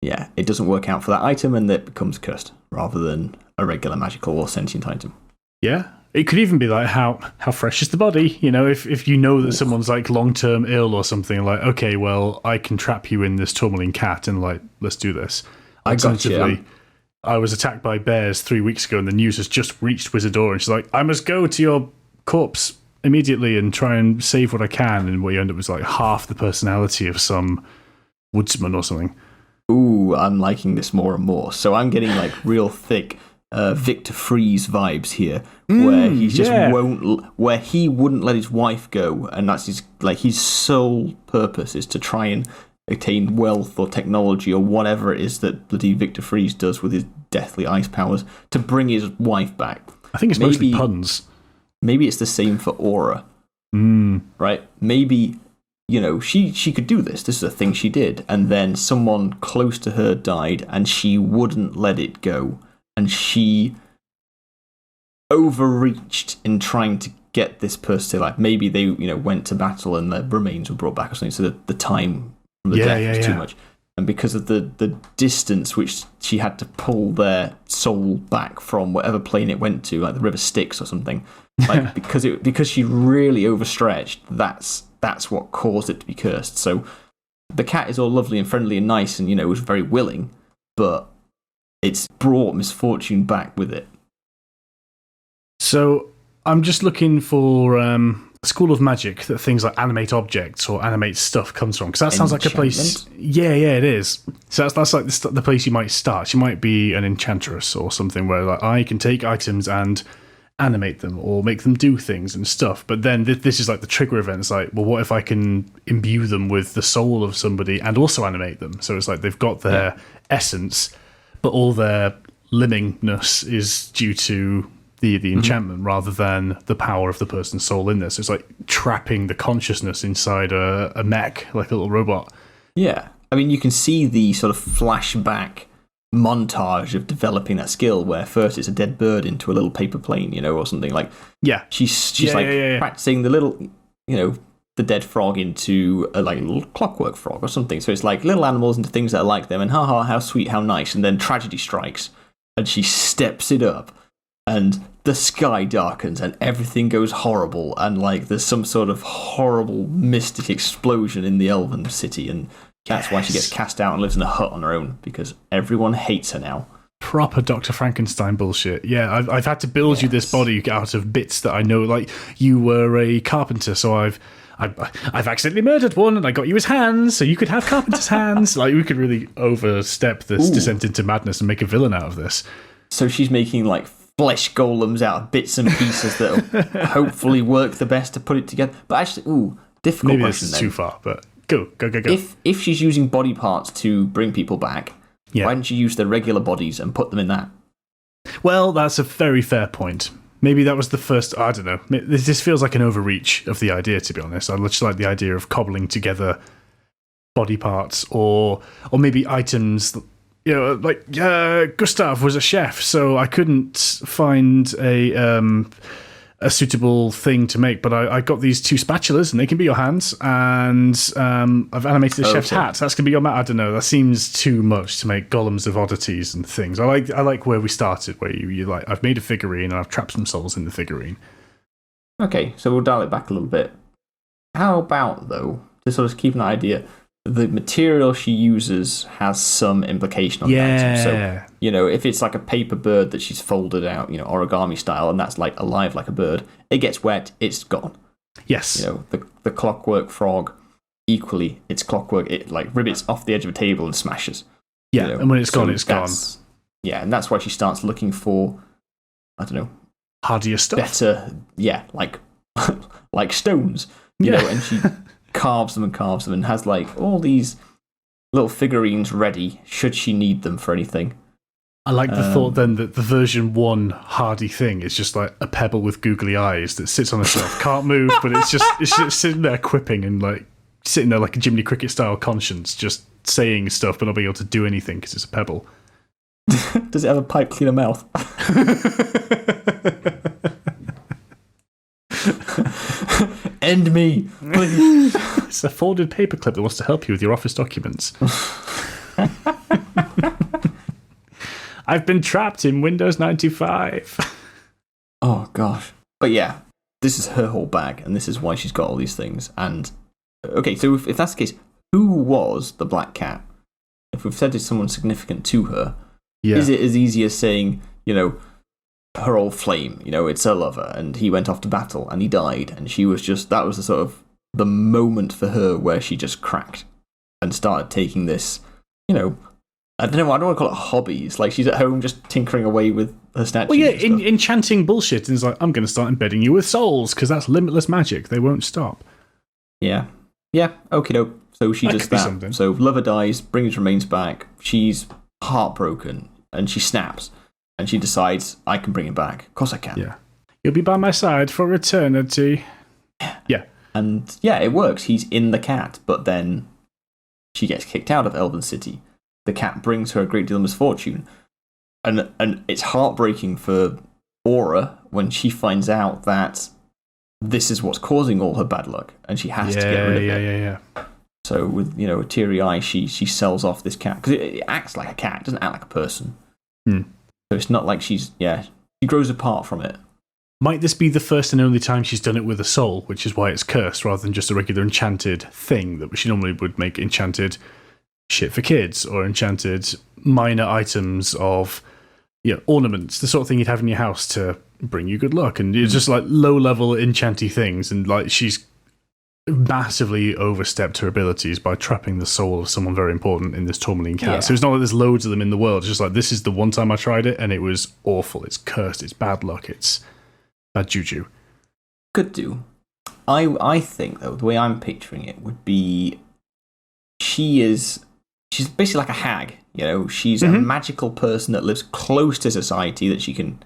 it doesn't work out for that item, and it becomes cursed rather than a regular magical or sentient item. Yeah, It could even be like how fresh is the body? You know, if you know that someone's like long-term ill or something, like, okay, well, I can trap you in this tourmaline cat and like, let's do this. Alternatively, I was attacked by bears 3 weeks ago and the news has just reached Wizardora and she's like, I must go to your corpse immediately and try and save what I can. And what you end up with like half the personality of some woodsman or something. Ooh, I'm liking this more and more. So I'm getting like real thick Victor Freeze vibes here, where he just where he wouldn't let his wife go, and that's his sole purpose is to try and attain wealth or technology or whatever it is that bloody Victor Freeze does with his deathly ice powers to bring his wife back. I think it's mostly puns. Maybe it's the same for Aura, right? Maybe, you know, she could do this. This is a thing she did, and then someone close to her died, and she wouldn't let it go. And she overreached in trying to get this person to life. Maybe they, you know, went to battle and their remains were brought back or something, so the time from the death was too much. And because of the distance which she had to pull their soul back from whatever plane it went to, like the River Styx or something, like because she really overstretched, that's what caused it to be cursed. So the cat is all lovely and friendly and nice and, you know, was very willing, but it's brought misfortune back with it. So I'm just looking for a school of magic that things like animate objects or animate stuff comes from, because that sounds like a place. Yeah, it is. So that's like the place you might start. You might be an enchantress or something where like I can take items and animate them or make them do things and stuff. But then this is like the trigger event. It's like, well, what if I can imbue them with the soul of somebody and also animate them? So it's like they've got their essence, but all their limingness is due to the enchantment rather than the power of the person's soul in this. So it's like trapping the consciousness inside a mech, like a little robot. Yeah. I mean, you can see the sort of flashback montage of developing that skill where first it's a dead bird into a little paper plane, you know, or something like. Yeah. She's practicing the little, you know, the dead frog into a little clockwork frog or something. So it's like little animals into things that are like them, and how sweet, how nice. And then tragedy strikes, and she steps it up, and the sky darkens, and everything goes horrible, and like there's some sort of horrible mystic explosion in the elven city, and that's why she gets cast out and lives in a hut on her own, because everyone hates her now. Proper Dr. Frankenstein bullshit. Yeah, I've had to build you this body out of bits that I know. Like, you were a carpenter, so I've accidentally murdered one, and I got you his hands, so you could have carpenter's hands. Like, we could really overstep this descent into madness and make a villain out of this. So she's making like flesh golems out of bits and pieces that'll hopefully work the best to put it together. But actually, difficult maybe question. This is too far, but go. If she's using body parts to bring people back, why didn't you use their regular bodies and put them in that? Well, that's a very fair point. Maybe that was the first. I don't know. This feels like an overreach of the idea, to be honest. I just like the idea of cobbling together body parts, or maybe items. You know, like Gustav was a chef, so I couldn't find a suitable thing to make, but I got these 2 spatulas, and they can be your hands, and I've animated a chef's hat. That's going to be your I don't know. That seems too much to make golems of oddities and things. I like where we started, where you like, I've made a figurine and I've trapped some souls in the figurine. Okay, so we'll dial it back a little bit. How about, though, to sort of keep an idea, the material she uses has some implication on the item. So, you know, if it's like a paper bird that she's folded out, you know, origami style, and that's like alive like a bird, it gets wet, it's gone. Yes. You know, the clockwork frog, equally, it's clockwork, it like ribbits off the edge of a table and smashes. Yeah, you know? And when it's gone, it's gone. Yeah, and that's why she starts looking for, I don't know, hardier stuff. Better, like like stones, you know, and she carves them and has like all these little figurines ready should she need them for anything. I like the thought then that the version 1 hardy thing is just like a pebble with googly eyes that sits on a shelf, can't move, but it's just sitting there quipping and like sitting there like a Jiminy Cricket style conscience, just saying stuff but not being able to do anything because it's a pebble. Does it have a pipe cleaner mouth? End me, please. It's a folded paperclip that wants to help you with your office documents. I've been trapped in Windows 95. Oh, gosh. But yeah, this is her whole bag, and this is why she's got all these things. And okay, so if that's the case, who was the Black Cat? If we've said it's someone significant to her, is it as easy as saying, her old flame, it's her lover, and he went off to battle and he died, and she was just, that was the sort of the moment for her where she just cracked and started taking this, I don't know, I don't want to call it a hobby. It's like she's at home just tinkering away with her statues. Well, yeah, enchanting bullshit. And it's like, I'm going to start embedding you with souls because that's limitless magic. They won't stop. Yeah. Yeah, okie doke. So she does that. So lover dies, brings remains back. She's heartbroken and she snaps and she decides, I can bring him back. Of course I can. Yeah. You'll be by my side for eternity. Yeah. And yeah, it works. He's in the cat, but then she gets kicked out of Elven City. The cat brings her a great deal of misfortune. And it's heartbreaking for Aura when she finds out that this is what's causing all her bad luck, and she has to get rid of it. Yeah. So with a teary eye, she sells off this cat because it acts like a cat, it doesn't act like a person. So it's not like she grows apart from it. Might this be the first and only time she's done it with a soul, which is why it's cursed rather than just a regular enchanted thing that she normally would make enchanted shit for kids or enchanted minor items of ornaments, the sort of thing you'd have in your house to bring you good luck, and it's just like low-level enchanty things, and like she's massively overstepped her abilities by trapping the soul of someone very important in this tourmaline cat. So it's not like there's loads of them in the world, it's just like, this is the one time I tried it and it was awful, it's cursed, it's bad luck, it's bad juju. Could do. I think, though, the way I'm picturing it would be she's basically like a hag, she's a magical person that lives close to society, that she can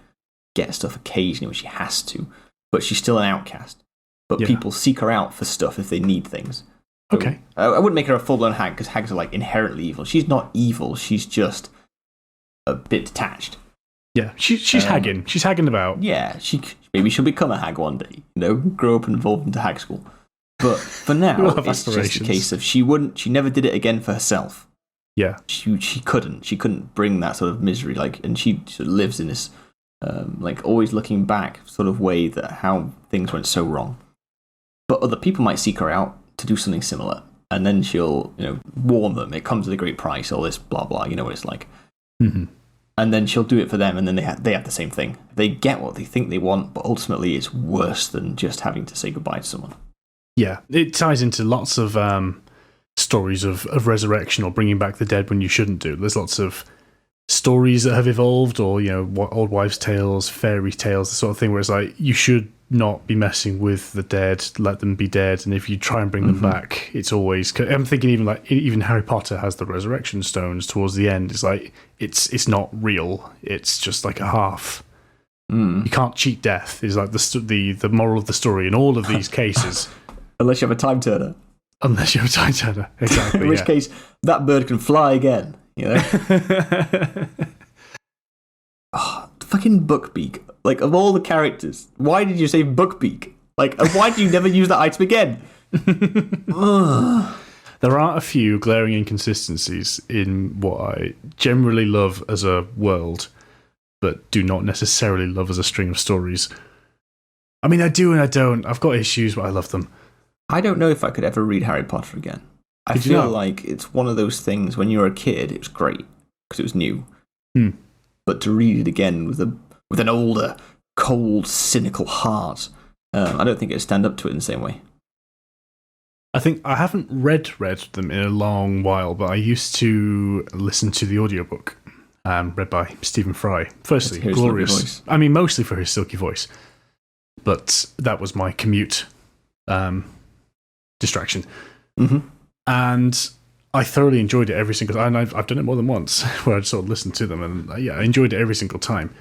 get stuff occasionally when she has to, but she's still an outcast. But people seek her out for stuff if they need things. So okay. I wouldn't make her a full-blown hag, because hags are like inherently evil. She's not evil, she's just a bit detached. Yeah, she's hagging. She's hagging about. Yeah, maybe she'll become a hag one day, grow up and evolve into hag school. But for now, it's just a case of she never did it again for herself. Yeah. She couldn't bring that sort of misery, and she sort of lives in this, always looking back sort of way that how things went so wrong. But other people might seek her out to do something similar, and then she'll, warn them. It comes at a great price, all this blah blah. You know what it's like. Mm-hmm. And then she'll do it for them, and then they have the same thing. They get what they think they want, but ultimately it's worse than just having to say goodbye to someone. Yeah, it ties into lots of stories of resurrection or bringing back the dead when you shouldn't do. There's lots of stories that have evolved, or old wives' tales, fairy tales, the sort of thing where it's like, you should not be messing with the dead, let them be dead, and if you try and bring them back, it's always, I'm thinking even Harry Potter has the resurrection stones towards the end. It's like, it's not real, it's just like a half. You can't cheat death is like the moral of the story in all of these cases. Unless you have a time turner. Unless you have a time turner, exactly. In which case, that bird can fly again, Fucking Buckbeak. Of all the characters, why did you say Buckbeak? And why did you never use that item again? There are a few glaring inconsistencies in what I generally love as a world, but do not necessarily love as a string of stories. I mean, I do and I don't. I've got issues, but I love them. I don't know if I could ever read Harry Potter again. I feel like it's one of those things, when you were a kid, it was great, because it was new. But to read it again with an older, cold, cynical heart, I don't think it'd stand up to it in the same way. I think I haven't read them in a long while, but I used to listen to the audiobook, read by Stephen Fry. Firstly, glorious. I mean, mostly for his silky voice, but that was my commute distraction. And I thoroughly enjoyed it every single time. I've done it more than once, where I'd sort of listened to them, and I enjoyed it every single time.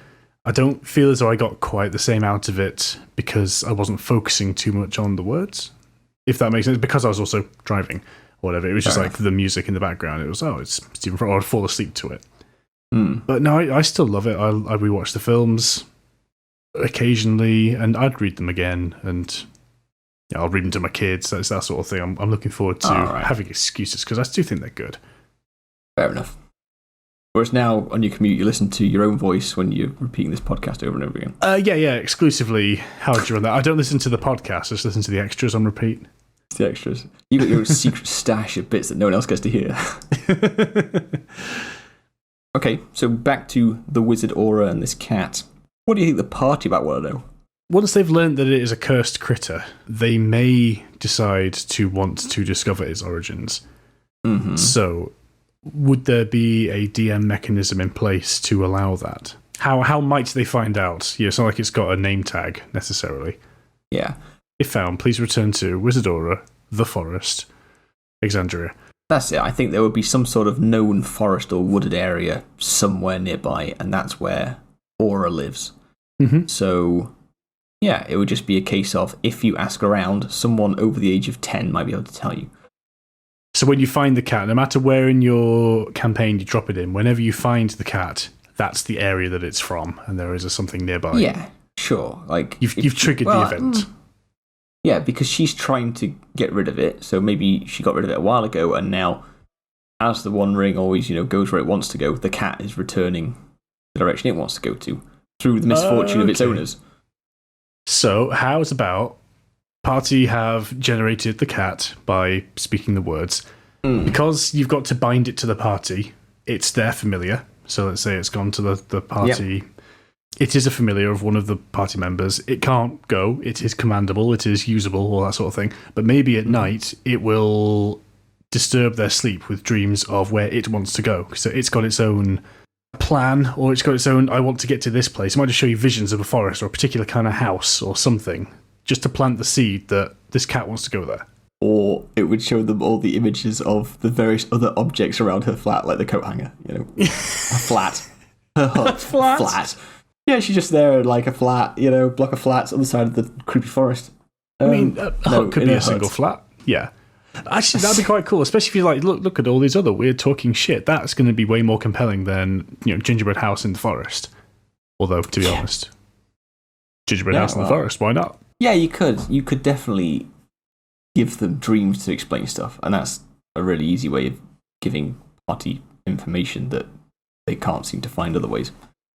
I don't feel as though I got quite the same out of it because I wasn't focusing too much on the words, if that makes sense, because I was also driving or whatever. It was just like the music in the background. It was, it's Stephen Fry, or I'd fall asleep to it. But no, I still love it. I rewatch the films occasionally, and I'd read them again, and I'll read them to my kids. That's that sort of thing. I'm looking forward to having excuses, because I do think they're good. Fair enough. Whereas now, on your commute, you listen to your own voice when you're repeating this podcast over and over again. Yeah, exclusively. How would you run that? I don't listen to the podcast, I just listen to the extras on repeat. It's the extras. You got your secret stash of bits that no one else gets to hear. Okay, so back to the wizard aura and this cat. What do you think the party about want to know? Once they've learned that it is a cursed critter, they may decide to want to discover its origins. Mm-hmm. So, would there be a DM mechanism in place to allow that? How might they find out? It's not like it's got a name tag, necessarily. Yeah. If found, please return to Wizard Aura, the Forest, Exandria. That's it. I think there would be some sort of known forest or wooded area somewhere nearby, and that's where Aura lives. Mm-hmm. So, yeah, it would just be a case of, if you ask around, someone over the age of 10 might be able to tell you. So when you find the cat, no matter where in your campaign you drop it in, whenever you find the cat, that's the area that it's from, and there is something nearby. Yeah, sure. Like You've triggered the event. Yeah, because she's trying to get rid of it, so maybe she got rid of it a while ago, and now, as the One Ring always, goes where it wants to go, the cat is returning the direction it wants to go to, through the misfortune of its owners. So, how's about party have generated the cat by speaking the words. Because you've got to bind it to the party, it's their familiar. So let's say it's gone to the party. Yep. It is a familiar of one of the party members. It can't go. It is commandable. It is usable, all that sort of thing. But maybe at night, it will disturb their sleep with dreams of where it wants to go. So it's got its own plan, or it's got its own, I want to get to this place. It might just show you visions of a forest or a particular kind of house or something, just to plant the seed that this cat wants to go there. Or it would show them all the images of the various other objects around her flat, like the coat hanger, a flat. Her hut. Flat. Yeah, she's just there like a flat, block of flats on the side of the creepy forest. A hut could be a single flat. Yeah. Actually, that'd be quite cool, especially if you're like, look at all these other weird talking shit. That's going to be way more compelling than, gingerbread house in the forest. Although, to be honest, gingerbread house in the forest, why not? Yeah, you could. You could definitely give them dreams to explain stuff, and that's a really easy way of giving party information that they can't seem to find other ways.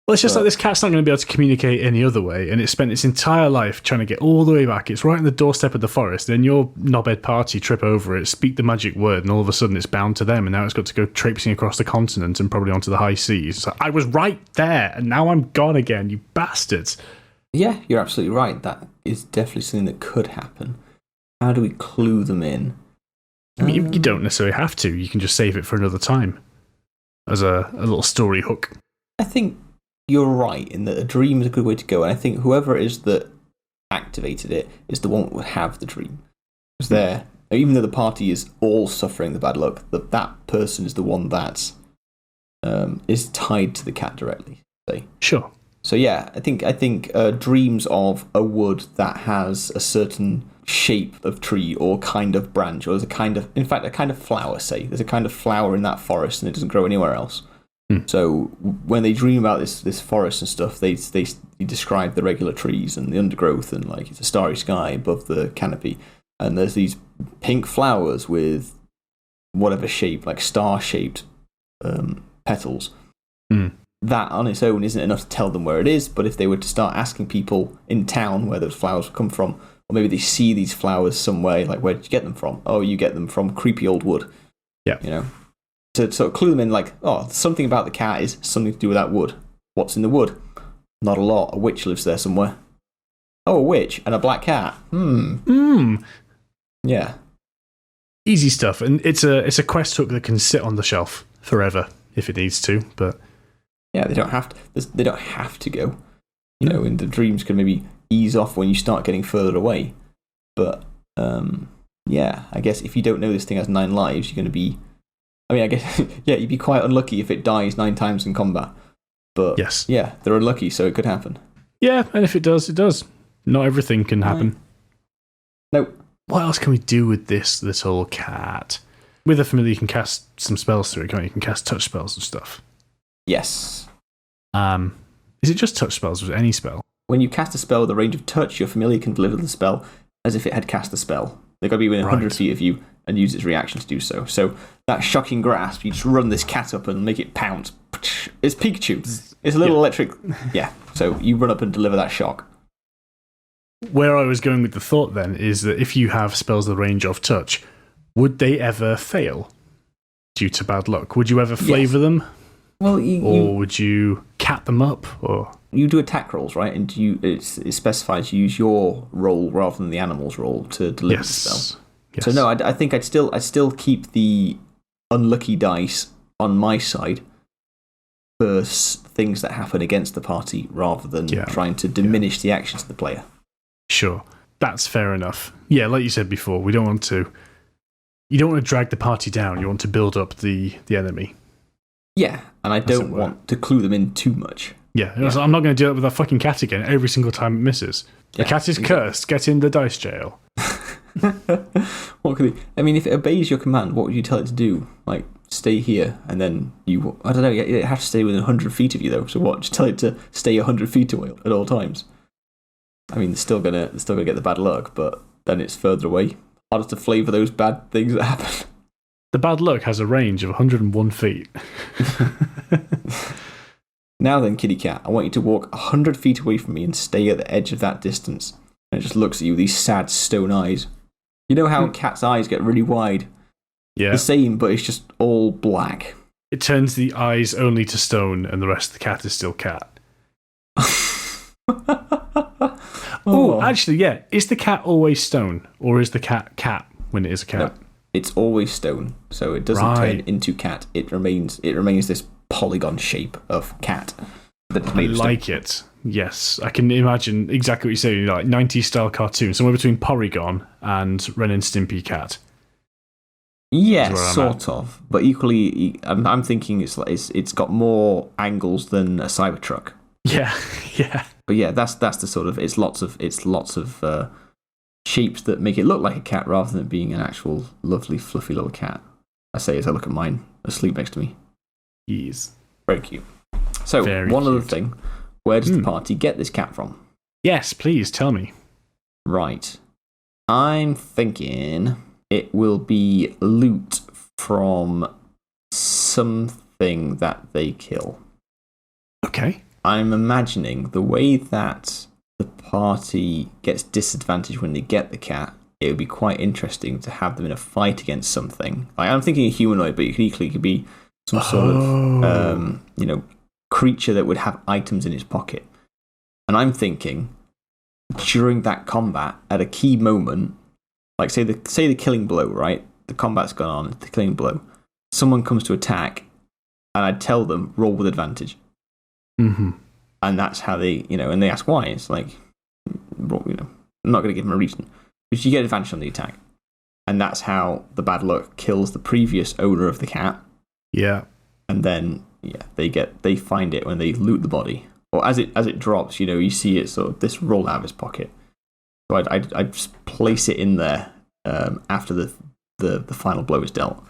Well, it's just like this cat's not going to be able to communicate any other way, and it spent its entire life trying to get all the way back. It's right on the doorstep of the forest, then your knobhead party trip over it, speak the magic word, and all of a sudden it's bound to them, and now it's got to go traipsing across the continent and probably onto the high seas. It's like, I was right there, and now I'm gone again, you bastards. Yeah, you're absolutely right. That is definitely something that could happen. How do we clue them in? I mean, you don't necessarily have to. You can just save it for another time as a little story hook. I think you're right in that a dream is a good way to go, and I think whoever it is that activated it is the one that would have the dream. Because even though the party is all suffering the bad luck, that person is the one that is tied to the cat directly. Say. Sure. So yeah, I think dreams of a wood that has a certain shape of tree or kind of branch, or there's a kind of flower, say. There's a kind of flower in that forest and it doesn't grow anywhere else. So when they dream about this forest and stuff, they describe the regular trees and the undergrowth, and like it's a starry sky above the canopy, and there's these pink flowers with whatever shape, like star-shaped petals. That on its own isn't enough to tell them where it is, but if they were to start asking people in town where those flowers come from, or maybe they see these flowers somewhere, like, where did you get them from? Oh, you get them from creepy old wood. Yeah. To sort of clue them in, like, oh, something about the cat is something to do with that wood. What's in the wood? Not a lot. A witch lives there somewhere. Oh, a witch and a black cat. Yeah. Easy stuff, and it's a quest hook that can sit on the shelf forever if it needs to, but yeah, they don't have to. They don't have to go. And the dreams can maybe ease off when you start getting further away. But yeah, I guess if you don't know this thing has 9 lives, you're going to be. I mean, I guess you'd be quite unlucky if it dies 9 times in combat. But yes, yeah, they're unlucky, so it could happen. Yeah, and if it does, it does. Not everything can happen. Nope. What else can we do with this little cat? With a familiar, you can cast some spells through it, can't you? You can cast touch spells and stuff. Yes. Is it just touch spells or any spell? When you cast a spell with a range of touch, your familiar can deliver the spell as if it had cast the spell. They've got to be within 100 feet of you, and use its reaction to do so. So that shocking grasp, you just run this cat up and make it pounce. It's Pikachu. It's a little electric. Yeah. So you run up and deliver that shock. Where I was going with the thought then is that if you have spells the range of touch, would they ever fail due to bad luck? Would you ever flavour them? Well, or would you cat them up? Or you do attack rolls, right? And it specifies you use your roll rather than the animal's roll to deliver the spell. Yes. So no, I think I'd still keep the unlucky dice on my side for things that happen against the party rather than trying to diminish the actions of the player. Sure, that's fair enough. Yeah, like you said before, you don't want to drag the party down. You want to build up the enemy. Yeah, and I don't want to clue them in too much. Yeah. I'm not going to do it with that fucking cat again every single time it misses. The cat is cursed. Get in the dice jail. What could I mean, if it obeys your command, what would you tell it to do? Like, stay here, and then I don't know, it has to stay within 100 feet of you, though. So what? Just tell it to stay 100 feet away at all times. I mean, they're still gonna get the bad luck, but then it's further away. Harder to flavour those bad things that happen. The bad luck has a range of 101 feet. Now then, kitty cat, I want you to walk 100 feet away from me and stay at the edge of that distance. And it just looks at you with these sad stone eyes. You know how cats' eyes get really wide? Yeah. The same, but it's just all black. It turns the eyes only to stone, and the rest of the cat is still cat. Oh, actually, yeah. Is the cat always stone, or is the cat when it is a cat? No, it's always stone, so it doesn't turn into cat. It remains this polygon shape of cat. That's made of like stone. It. Yes, I can imagine exactly what you're saying. Like 90s style cartoon, somewhere between Porygon and Ren and Stimpy cat. Yeah, sort of. But equally, I'm thinking it's got more angles than a Cybertruck. Yeah, yeah. But yeah, that's the sort of it's lots of shapes that make it look like a cat rather than being an actual lovely fluffy little cat. I say as I look at mine asleep next to me. Yes. Very cute. So one other thing, where does the party get this cat from? Yes, please tell me. Right, I'm thinking it will be loot from something that they kill. Okay. I'm imagining the way that the party gets disadvantaged when they get the cat, it would be quite interesting to have them in a fight against something. Like, I'm thinking a humanoid, but it could be some sort of creature that would have items in its pocket. And I'm thinking during that combat, at a key moment, like say the killing blow, right? The combat's gone on, the killing blow. Someone comes to attack, and I'd tell them roll with advantage. Mm-hmm. And that's how they, and they ask why. It's like, I'm not going to give them a reason. But you get advantage on the attack. And that's how the bad luck kills the previous owner of the cat. Yeah. And then, they find it when they loot the body. Or as it drops, you see it sort of this roll out of his pocket. So I'd just place it in there after the final blow is dealt.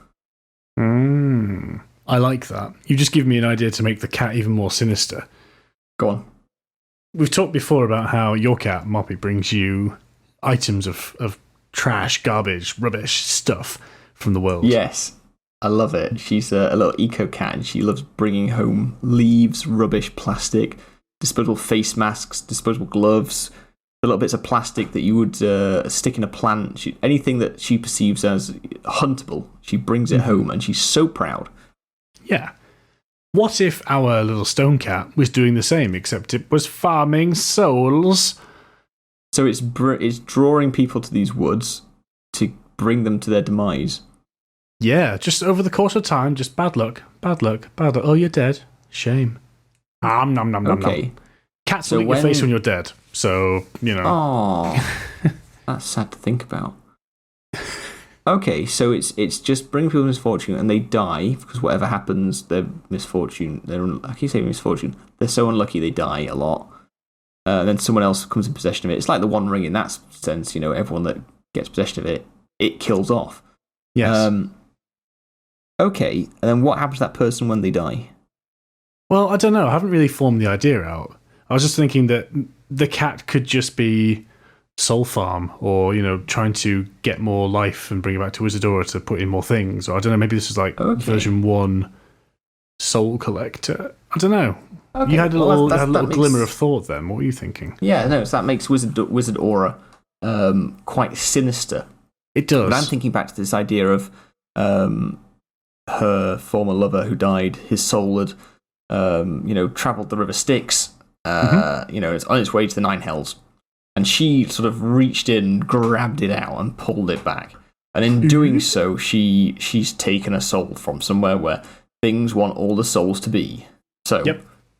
I like that. You just give me an idea to make the cat even more sinister. Go on. We've talked before about how your cat, Moppy, brings you items of trash, garbage, rubbish, stuff from the world. Yes, I love it. She's a little eco cat, and she loves bringing home leaves, rubbish, plastic, disposable face masks, disposable gloves, the little bits of plastic that you would stick in a plant. Anything that she perceives as huntable, she brings it home, and she's so proud. Yeah. What if our little stone cat was doing the same, except it was farming souls? So it's drawing people to these woods to bring them to their demise. Yeah, just over the course of time, just bad luck, bad luck, bad luck. Oh, you're dead. Shame. Nom, nom, nom, nom, Okay. nom. Cats will eat your face when you're dead, so, Oh, that's sad to think about. Okay, so it's just bring people misfortune and they die because whatever happens, their misfortune. I keep saying misfortune. They're so unlucky they die a lot. Then someone else comes in possession of it. It's like the One Ring in that sense. Everyone that gets possession of it kills off. Yes. Okay, and then what happens to that person when they die? Well, I don't know. I haven't really formed the idea out. I was just thinking that the cat could just be soul farm, or trying to get more life and bring it back to Wizardora to put in more things. Or I don't know, maybe this is like version 1 soul collector. I don't know. Okay. You had a little glimmer of thought then. What were you thinking? Yeah, no, so that makes Wizard Aura quite sinister. It does. But I'm thinking back to this idea of her former lover who died. His soul had, travelled the River Styx. It's on its way to the Nine Hells. And she sort of reached in, grabbed it out, and pulled it back. And in doing so, she's taken a soul from somewhere where things want all the souls to be. So,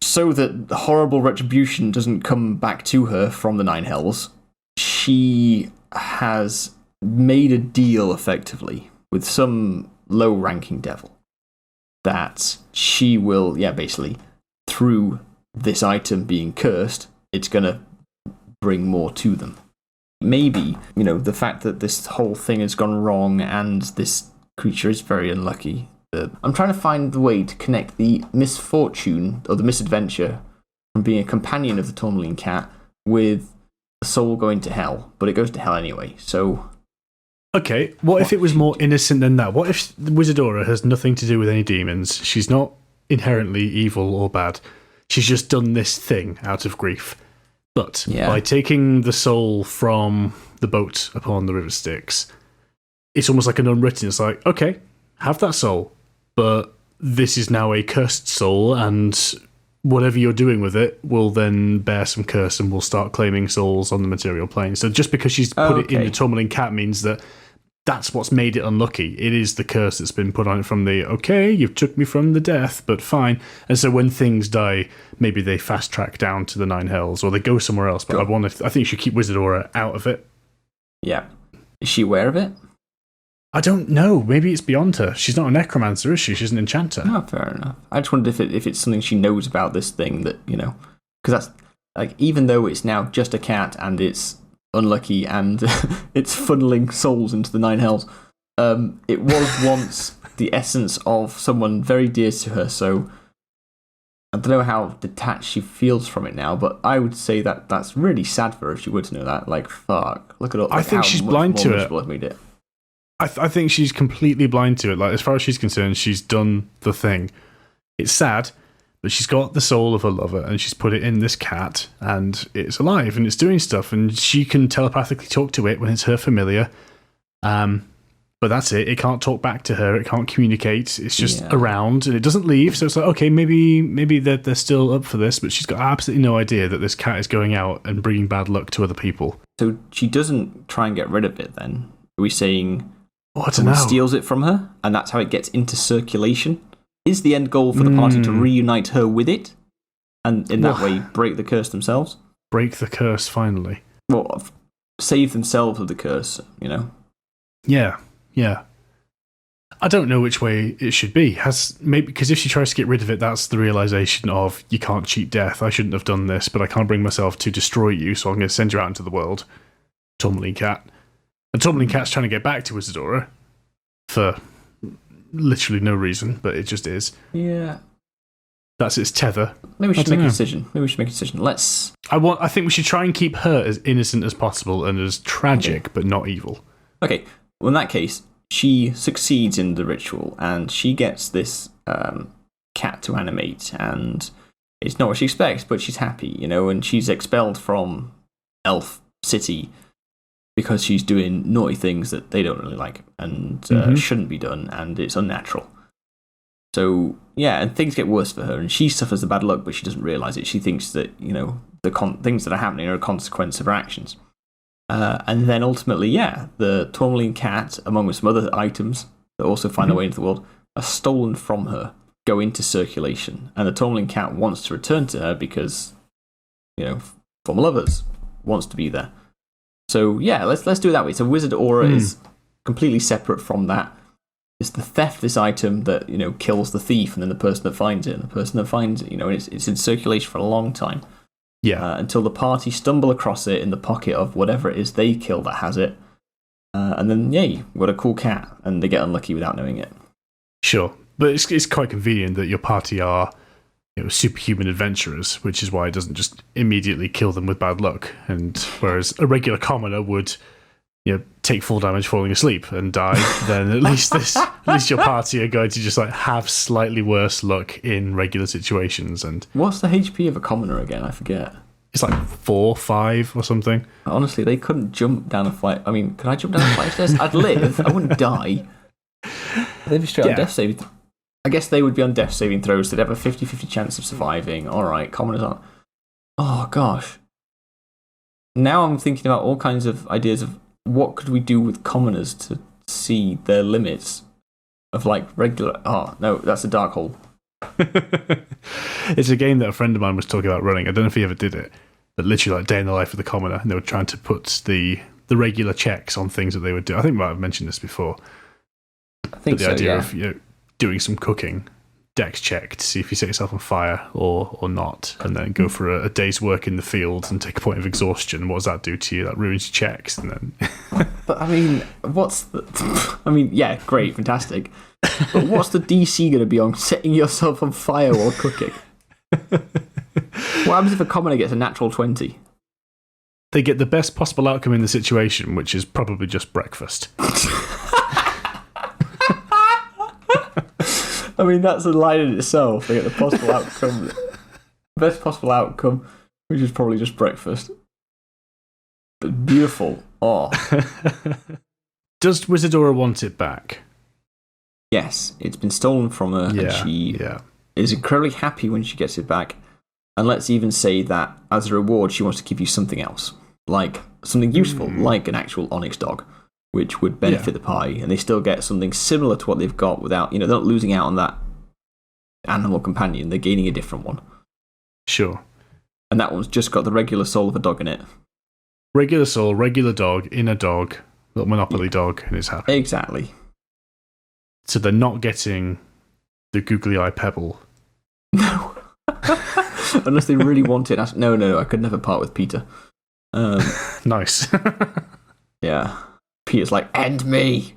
so that the horrible retribution doesn't come back to her from the Nine Hells, she has made a deal, effectively, with some low-ranking devil that she will, basically, through this item being cursed, it's going to bring more to them. Maybe, the fact that this whole thing has gone wrong and this creature is very unlucky. I'm trying to find the way to connect the misfortune or the misadventure from being a companion of the Tourmaline cat with the soul going to hell, but it goes to hell anyway, so... Okay, what if it was more innocent than that? What if Wizardora has nothing to do with any demons? She's not inherently evil or bad. She's just done this thing out of grief. But by taking the soul from the boat upon the River Styx, it's almost like an unwritten. It's like, okay, have that soul, but this is now a cursed soul, and whatever you're doing with it will then bear some curse and will start claiming souls on the material plane. So just because she's put it in the Tourmaline cat means that that's what's made it unlucky. It is the curse that's been put on it from the, okay, you've took me from the death, but fine. And so when things die, maybe they fast track down to the Nine Hells, or they go somewhere else. But I think you should keep Wizardora out of it. Yeah. Is she aware of it? I don't know. Maybe it's beyond her. She's not a necromancer, is she? She's an enchanter. No, fair enough. I just wondered if it's something she knows about this thing that, because that's, like, even though it's now just a cat and it's unlucky and it's funneling souls into the Nine Hells, it was once the essence of someone very dear to her, so I don't know how detached she feels from it now, but I would say that that's really sad for her if she were to know that. Like, fuck, look at all. I think she's blind to it. I think she's completely blind to it. Like, as far as she's concerned, she's done the thing. It's sad, but she's got the soul of her lover, and she's put it in this cat, and it's alive, and it's doing stuff, and she can telepathically talk to it when it's her familiar. But that's it. It can't talk back to her. It can't communicate. It's just around, and it doesn't leave. So it's like, okay, maybe they're still up for this, but she's got absolutely no idea that this cat is going out and bringing bad luck to other people. So she doesn't try and get rid of it, then? Are we saying... someone steals it from her, and that's how it gets into circulation? Is the end goal for the party to reunite her with it, and in that way break the curse themselves? Break the curse, finally. Well, save themselves of the curse, Yeah. I don't know which way it should be. Because if she tries to get rid of it, that's the realisation of, you can't cheat death, I shouldn't have done this, but I can't bring myself to destroy you, so I'm going to send you out into the world. Tourmaline cat. And Tomlinson Cat's trying to get back to Wizardora for literally no reason, but it just is. Yeah. That's its tether. Maybe we should make a decision. I think we should try and keep her as innocent as possible and as tragic, but not evil. Okay. Well, in that case, she succeeds in the ritual, and she gets this cat to animate, and it's not what she expects, but she's happy, and she's expelled from Elf City because she's doing naughty things that they don't really like and shouldn't be done, and it's unnatural. So, yeah, and things get worse for her, and she suffers the bad luck, but she doesn't realise it. She thinks that, the things that are happening are a consequence of her actions. And then ultimately, the Tourmaline cat, among some other items that also find their way into the world, are stolen from her, go into circulation, and the Tourmaline cat wants to return to her because, former lovers, wants to be there. So, let's do it that way. So Wizard Aura is completely separate from that. It's the theft of this item that, kills the thief, and then the person that finds it, and the person that finds it, it's in circulation for a long time. Yeah. Until the party stumble across it in the pocket of whatever it is they kill that has it. And then, you've got a cool cat, and they get unlucky without knowing it. Sure. But it's quite convenient that your party are superhuman adventurers, which is why it doesn't just immediately kill them with bad luck. And whereas a regular commoner would, take full damage falling asleep and die, then at least your party are going to just like have slightly worse luck in regular situations. And what's the HP of a commoner again? I forget. It's like 4, 5 or something. Honestly, they couldn't jump down a flight. I mean, could I jump down a flight of stairs? I'd live. I wouldn't die. They'd be straight on death saving. I guess they would be on death saving throws. They'd have a 50-50 chance of surviving. All right, commoners aren't. Oh, gosh. Now I'm thinking about all kinds of ideas of what could we do with commoners to see their limits of like regular. Oh, no, that's a dark hole. It's a game that a friend of mine was talking about running. I don't know if he ever did it, but literally like day in the life of the commoner, and they were trying to put the regular checks on things that they would do. I think I might have mentioned this before. I think the idea of doing some cooking, dex check to see if you set yourself on fire or not, and then go for a day's work in the field and take a point of exhaustion. What does that do to you? That ruins your checks, and then. But I mean, yeah, great, fantastic. But what's the DC going to be on setting yourself on fire while cooking? What happens if a commoner gets a natural 20? They get the best possible outcome in the situation, which is probably just breakfast. I mean, that's a line in itself. They get the possible outcome, best possible outcome, which is probably just breakfast. But beautiful. Oh. Does Wizardora want it back? Yes, it's been stolen from her, and she is incredibly happy when she gets it back. And let's even say that as a reward, she wants to give you something else, like something useful, like an actual onyx dog, which would benefit the party, and they still get something similar to what they've got without, they're not losing out on that animal companion, they're gaining a different one. Sure. And that one's just got the regular soul of a dog in it. Regular soul, regular dog, in a dog, little Monopoly dog, and it's happy. Exactly. So they're not getting the googly eye pebble. No. Unless they really want it. No, I could never part with Peter. Nice. Yeah. Peter's like, end me.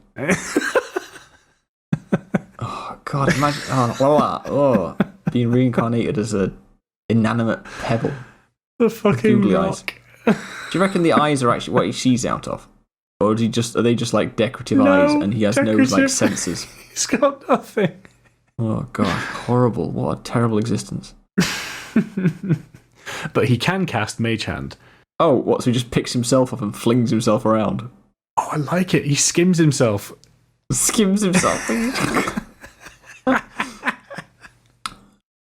Oh, God, imagine being reincarnated as an inanimate pebble. The fucking rock. Eyes. Do you reckon the eyes are actually what he sees out of? Or are they just like decorative eyes and he has no like sensors? He's got nothing. Oh, God, horrible. What a terrible existence. But he can cast Mage Hand. Oh, what? So he just picks himself up and flings himself around? Oh, I like it. He skims himself. Skims himself? Like,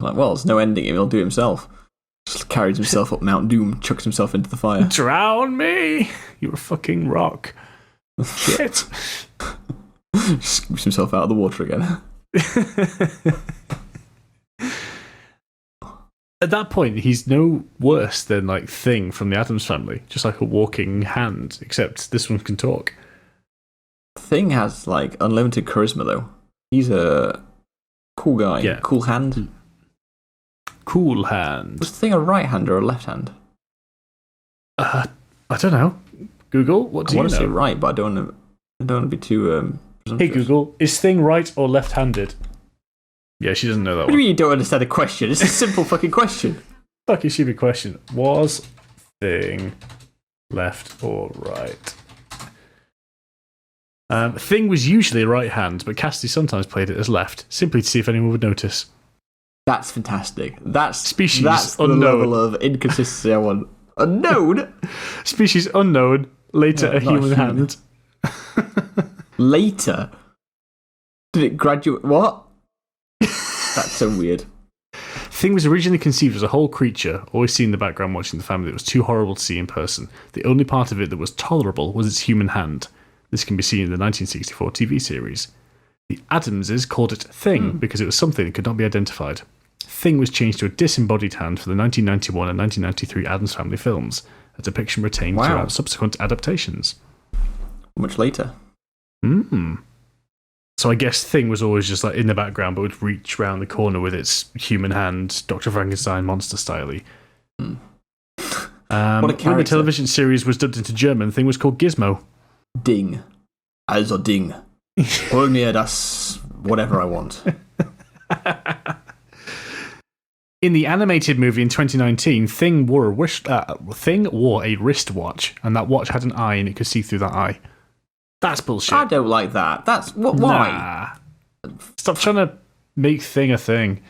well, there's no ending him. He'll do it himself. Just carries himself up Mount Doom, chucks himself into the fire. Drown me! You're a fucking rock. Shit. Scoops himself out of the water again. At that point, he's no worse than like Thing from the Addams Family, just like a walking hand, except this one can talk. Thing has like unlimited charisma, though. He's a cool guy. Yeah. Cool hand. Cool hand. Was Thing a right hand or a left hand? I don't know. Google, what do you know? I want to say right, but I don't want to be too. Hey Google, is Thing right or left-handed? Yeah, she doesn't know that one. What do you mean you don't understand the question? It's a simple fucking question. Fucking stupid question. Was Thing left or right? Thing was usually a right hand, but Cassidy sometimes played it as left, simply to see if anyone would notice. That's fantastic. That's species the level of inconsistency I want. Unknown? Species unknown, later a human hand. Later? Did it graduate? What? That's so weird. Thing was originally conceived as a whole creature, always seen in the background watching the family that was too horrible to see in person. The only part of it that was tolerable was its human hand. This can be seen in the 1964 TV series. The Addamses called it Thing because it was something that could not be identified. Thing was changed to a disembodied hand for the 1991 and 1993 Addams Family films, a depiction retained throughout subsequent adaptations. Much later. So I guess Thing was always just like in the background, but would reach round the corner with its human hand, Dr. Frankenstein monster style-y. What a character. When the television series was dubbed into German, Thing was called Gizmo. Ding. Also Ding. Hol mir das whatever I want. in the animated movie in 2019, Thing wore a wristwatch, and that watch had an eye, and it could see through that eye. That's bullshit. I don't like that. That's why. Nah. Stop trying to make Thing a thing.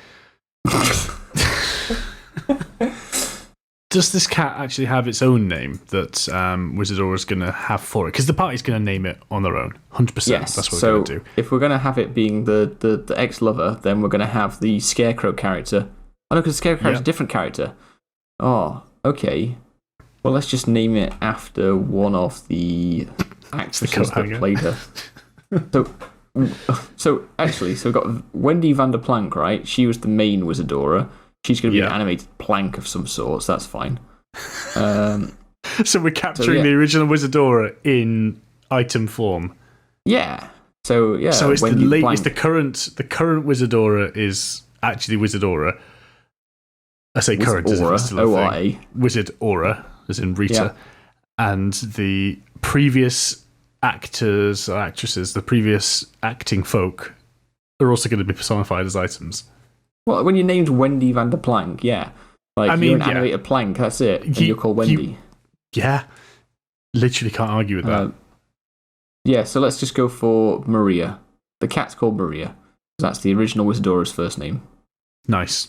Does this cat actually have its own name that Wizardora's going to have for it? Because the party's going to name it on their own. 100%. Yes. That's what we're going to do. If we're going to have it being the ex-lover, then we're going to have the Scarecrow character. Oh, no, because the Scarecrow is a different character. Oh, okay. Well, let's just name it after one of the actresses that played her. So we've got Wendy van der Planck, right? She was the main Wizardora. She's going to be an animated plank of some sort, so that's fine. So we're capturing the original Wizardora in item form. Yeah. So it's it's the current Wizardora is actually Wizardora. I say current as if it's still a thing. Wizardora, as in Rita. And the previous actors or actresses, the previous acting folk, are also going to be personified as items. Well, when you're named Wendy van der Planck, you're an animated plank, that's it, and you're called Wendy. Literally can't argue with that. So let's just go for Maria. The cat's called Maria. That's the original Wizardora's first name. Nice.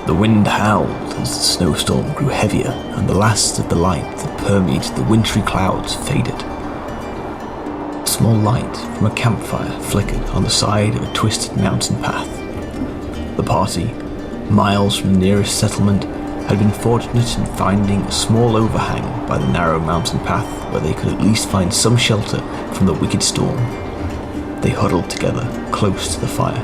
The wind howled as the snowstorm grew heavier and the last of the light that permeated the wintry clouds faded. A small light from a campfire flickered on the side of a twisted mountain path. The party, miles from the nearest settlement, had been fortunate in finding a small overhang by the narrow mountain path where they could at least find some shelter from the wicked storm. They huddled together, close to the fire,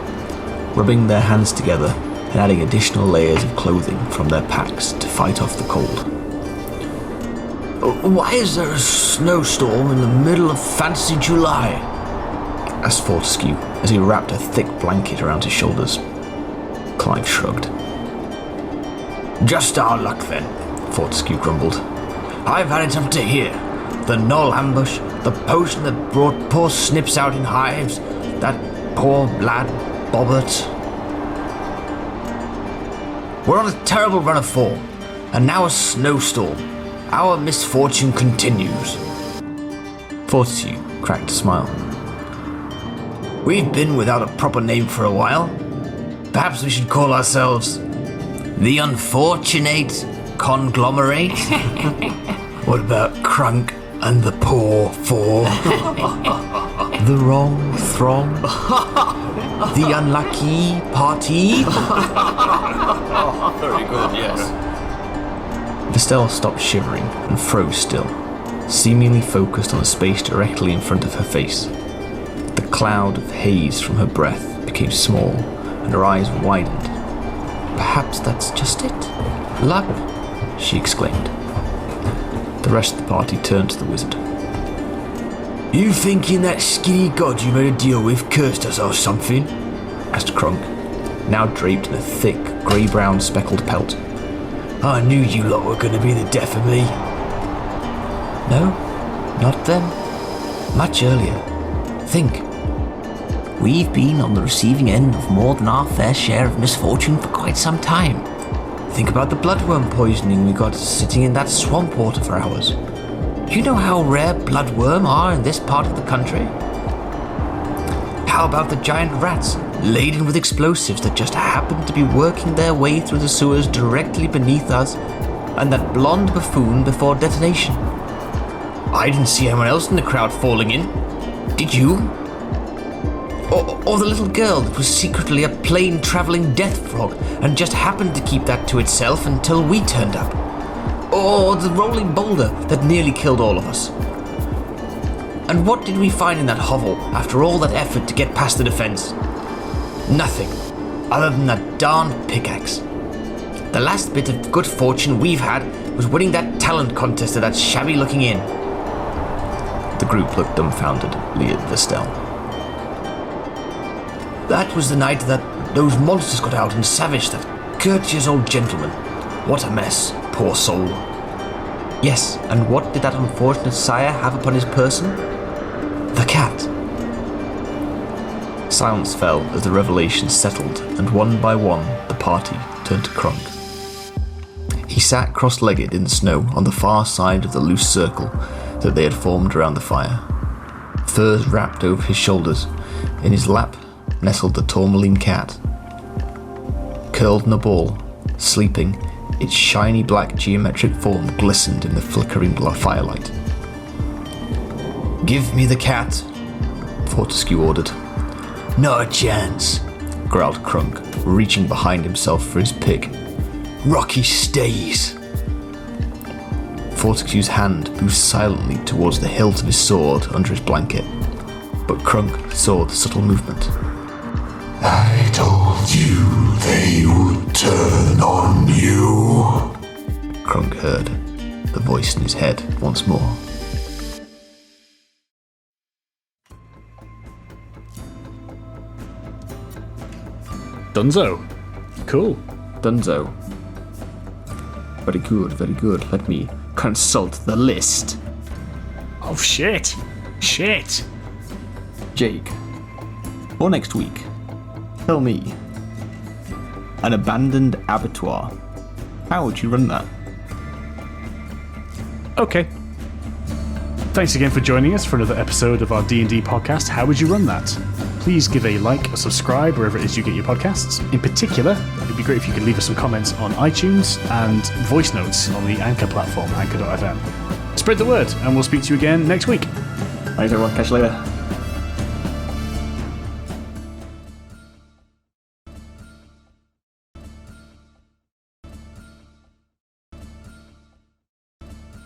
rubbing their hands together and adding additional layers of clothing from their packs to fight off the cold. "Why is there a snowstorm in the middle of fancy July?" asked Fortescue as he wrapped a thick blanket around his shoulders. Clive shrugged. "Just our luck then," Fortescue grumbled. "I've had it up to here. The Knoll ambush, the potion that brought poor Snips out in hives, that poor lad Bobbert. We're on a terrible run of form, and now a snowstorm. Our misfortune continues." Fortescue cracked a smile. "We've been without a proper name for a while. Perhaps we should call ourselves the Unfortunate Conglomerate? What about Crunk and the Poor Four? The Wrong Throng? The Unlucky Party?" Very good, yes. Estelle stopped shivering and froze still, seemingly focused on a space directly in front of her face. The cloud of haze from her breath became small and her eyes widened. "Perhaps that's just it. Luck," she exclaimed. The rest of the party turned to the wizard. "You thinking that skinny god you made a deal with cursed us or something?" asked Crunk, now draped in a thick, grey-brown speckled pelt. "I knew you lot were going to be the death of me." "No, not then. Much earlier. Think. We've been on the receiving end of more than our fair share of misfortune for quite some time. Think about the bloodworm poisoning we got sitting in that swamp water for hours. You know how rare bloodworm are in this part of the country? How about the giant rats laden with explosives that just happened to be working their way through the sewers directly beneath us, and that blonde buffoon before detonation? I didn't see anyone else in the crowd falling in. Did you? Or the little girl that was secretly a plane-travelling death frog and just happened to keep that to itself until we turned up. Or the rolling boulder that nearly killed all of us. And what did we find in that hovel after all that effort to get past the defence? Nothing, other than that darned pickaxe. The last bit of good fortune we've had was winning that talent contest at that shabby-looking inn." The group looked dumbfoundedly at Estelle. "That was the night that those monsters got out and savaged that courteous old gentleman. What a mess, poor soul." "Yes, and what did that unfortunate sire have upon his person? The cat." Silence fell as the revelation settled, and one by one the party turned to Crunk. He sat cross-legged in the snow on the far side of the loose circle that they had formed around the fire. Furs wrapped over his shoulders. In his lap nestled the tourmaline cat. Curled in a ball, sleeping, its shiny black geometric form glistened in the flickering firelight. "Give me the cat," Fortescue ordered. "Not a chance," growled Crunk, reaching behind himself for his pick. "Rocky stays." Fortescue's hand moved silently towards the hilt of his sword under his blanket, but Crunk saw the subtle movement. "I told you they would turn on you," Crunk heard the voice in his head once more. Dunzo. Cool. Dunzo. Very good, very good. Let me consult the list. Oh, shit. Shit. Jake, for next week, tell me, an abandoned abattoir. How would you run that? Okay. Thanks again for joining us for another episode of our D&D podcast, How Would You Run That? Please give a like or subscribe wherever it is you get your podcasts. In particular, it'd be great if you could leave us some comments on iTunes and voice notes on the Anchor platform, anchor.fm. Spread the word, and we'll speak to you again next week. Thanks everyone, catch you later.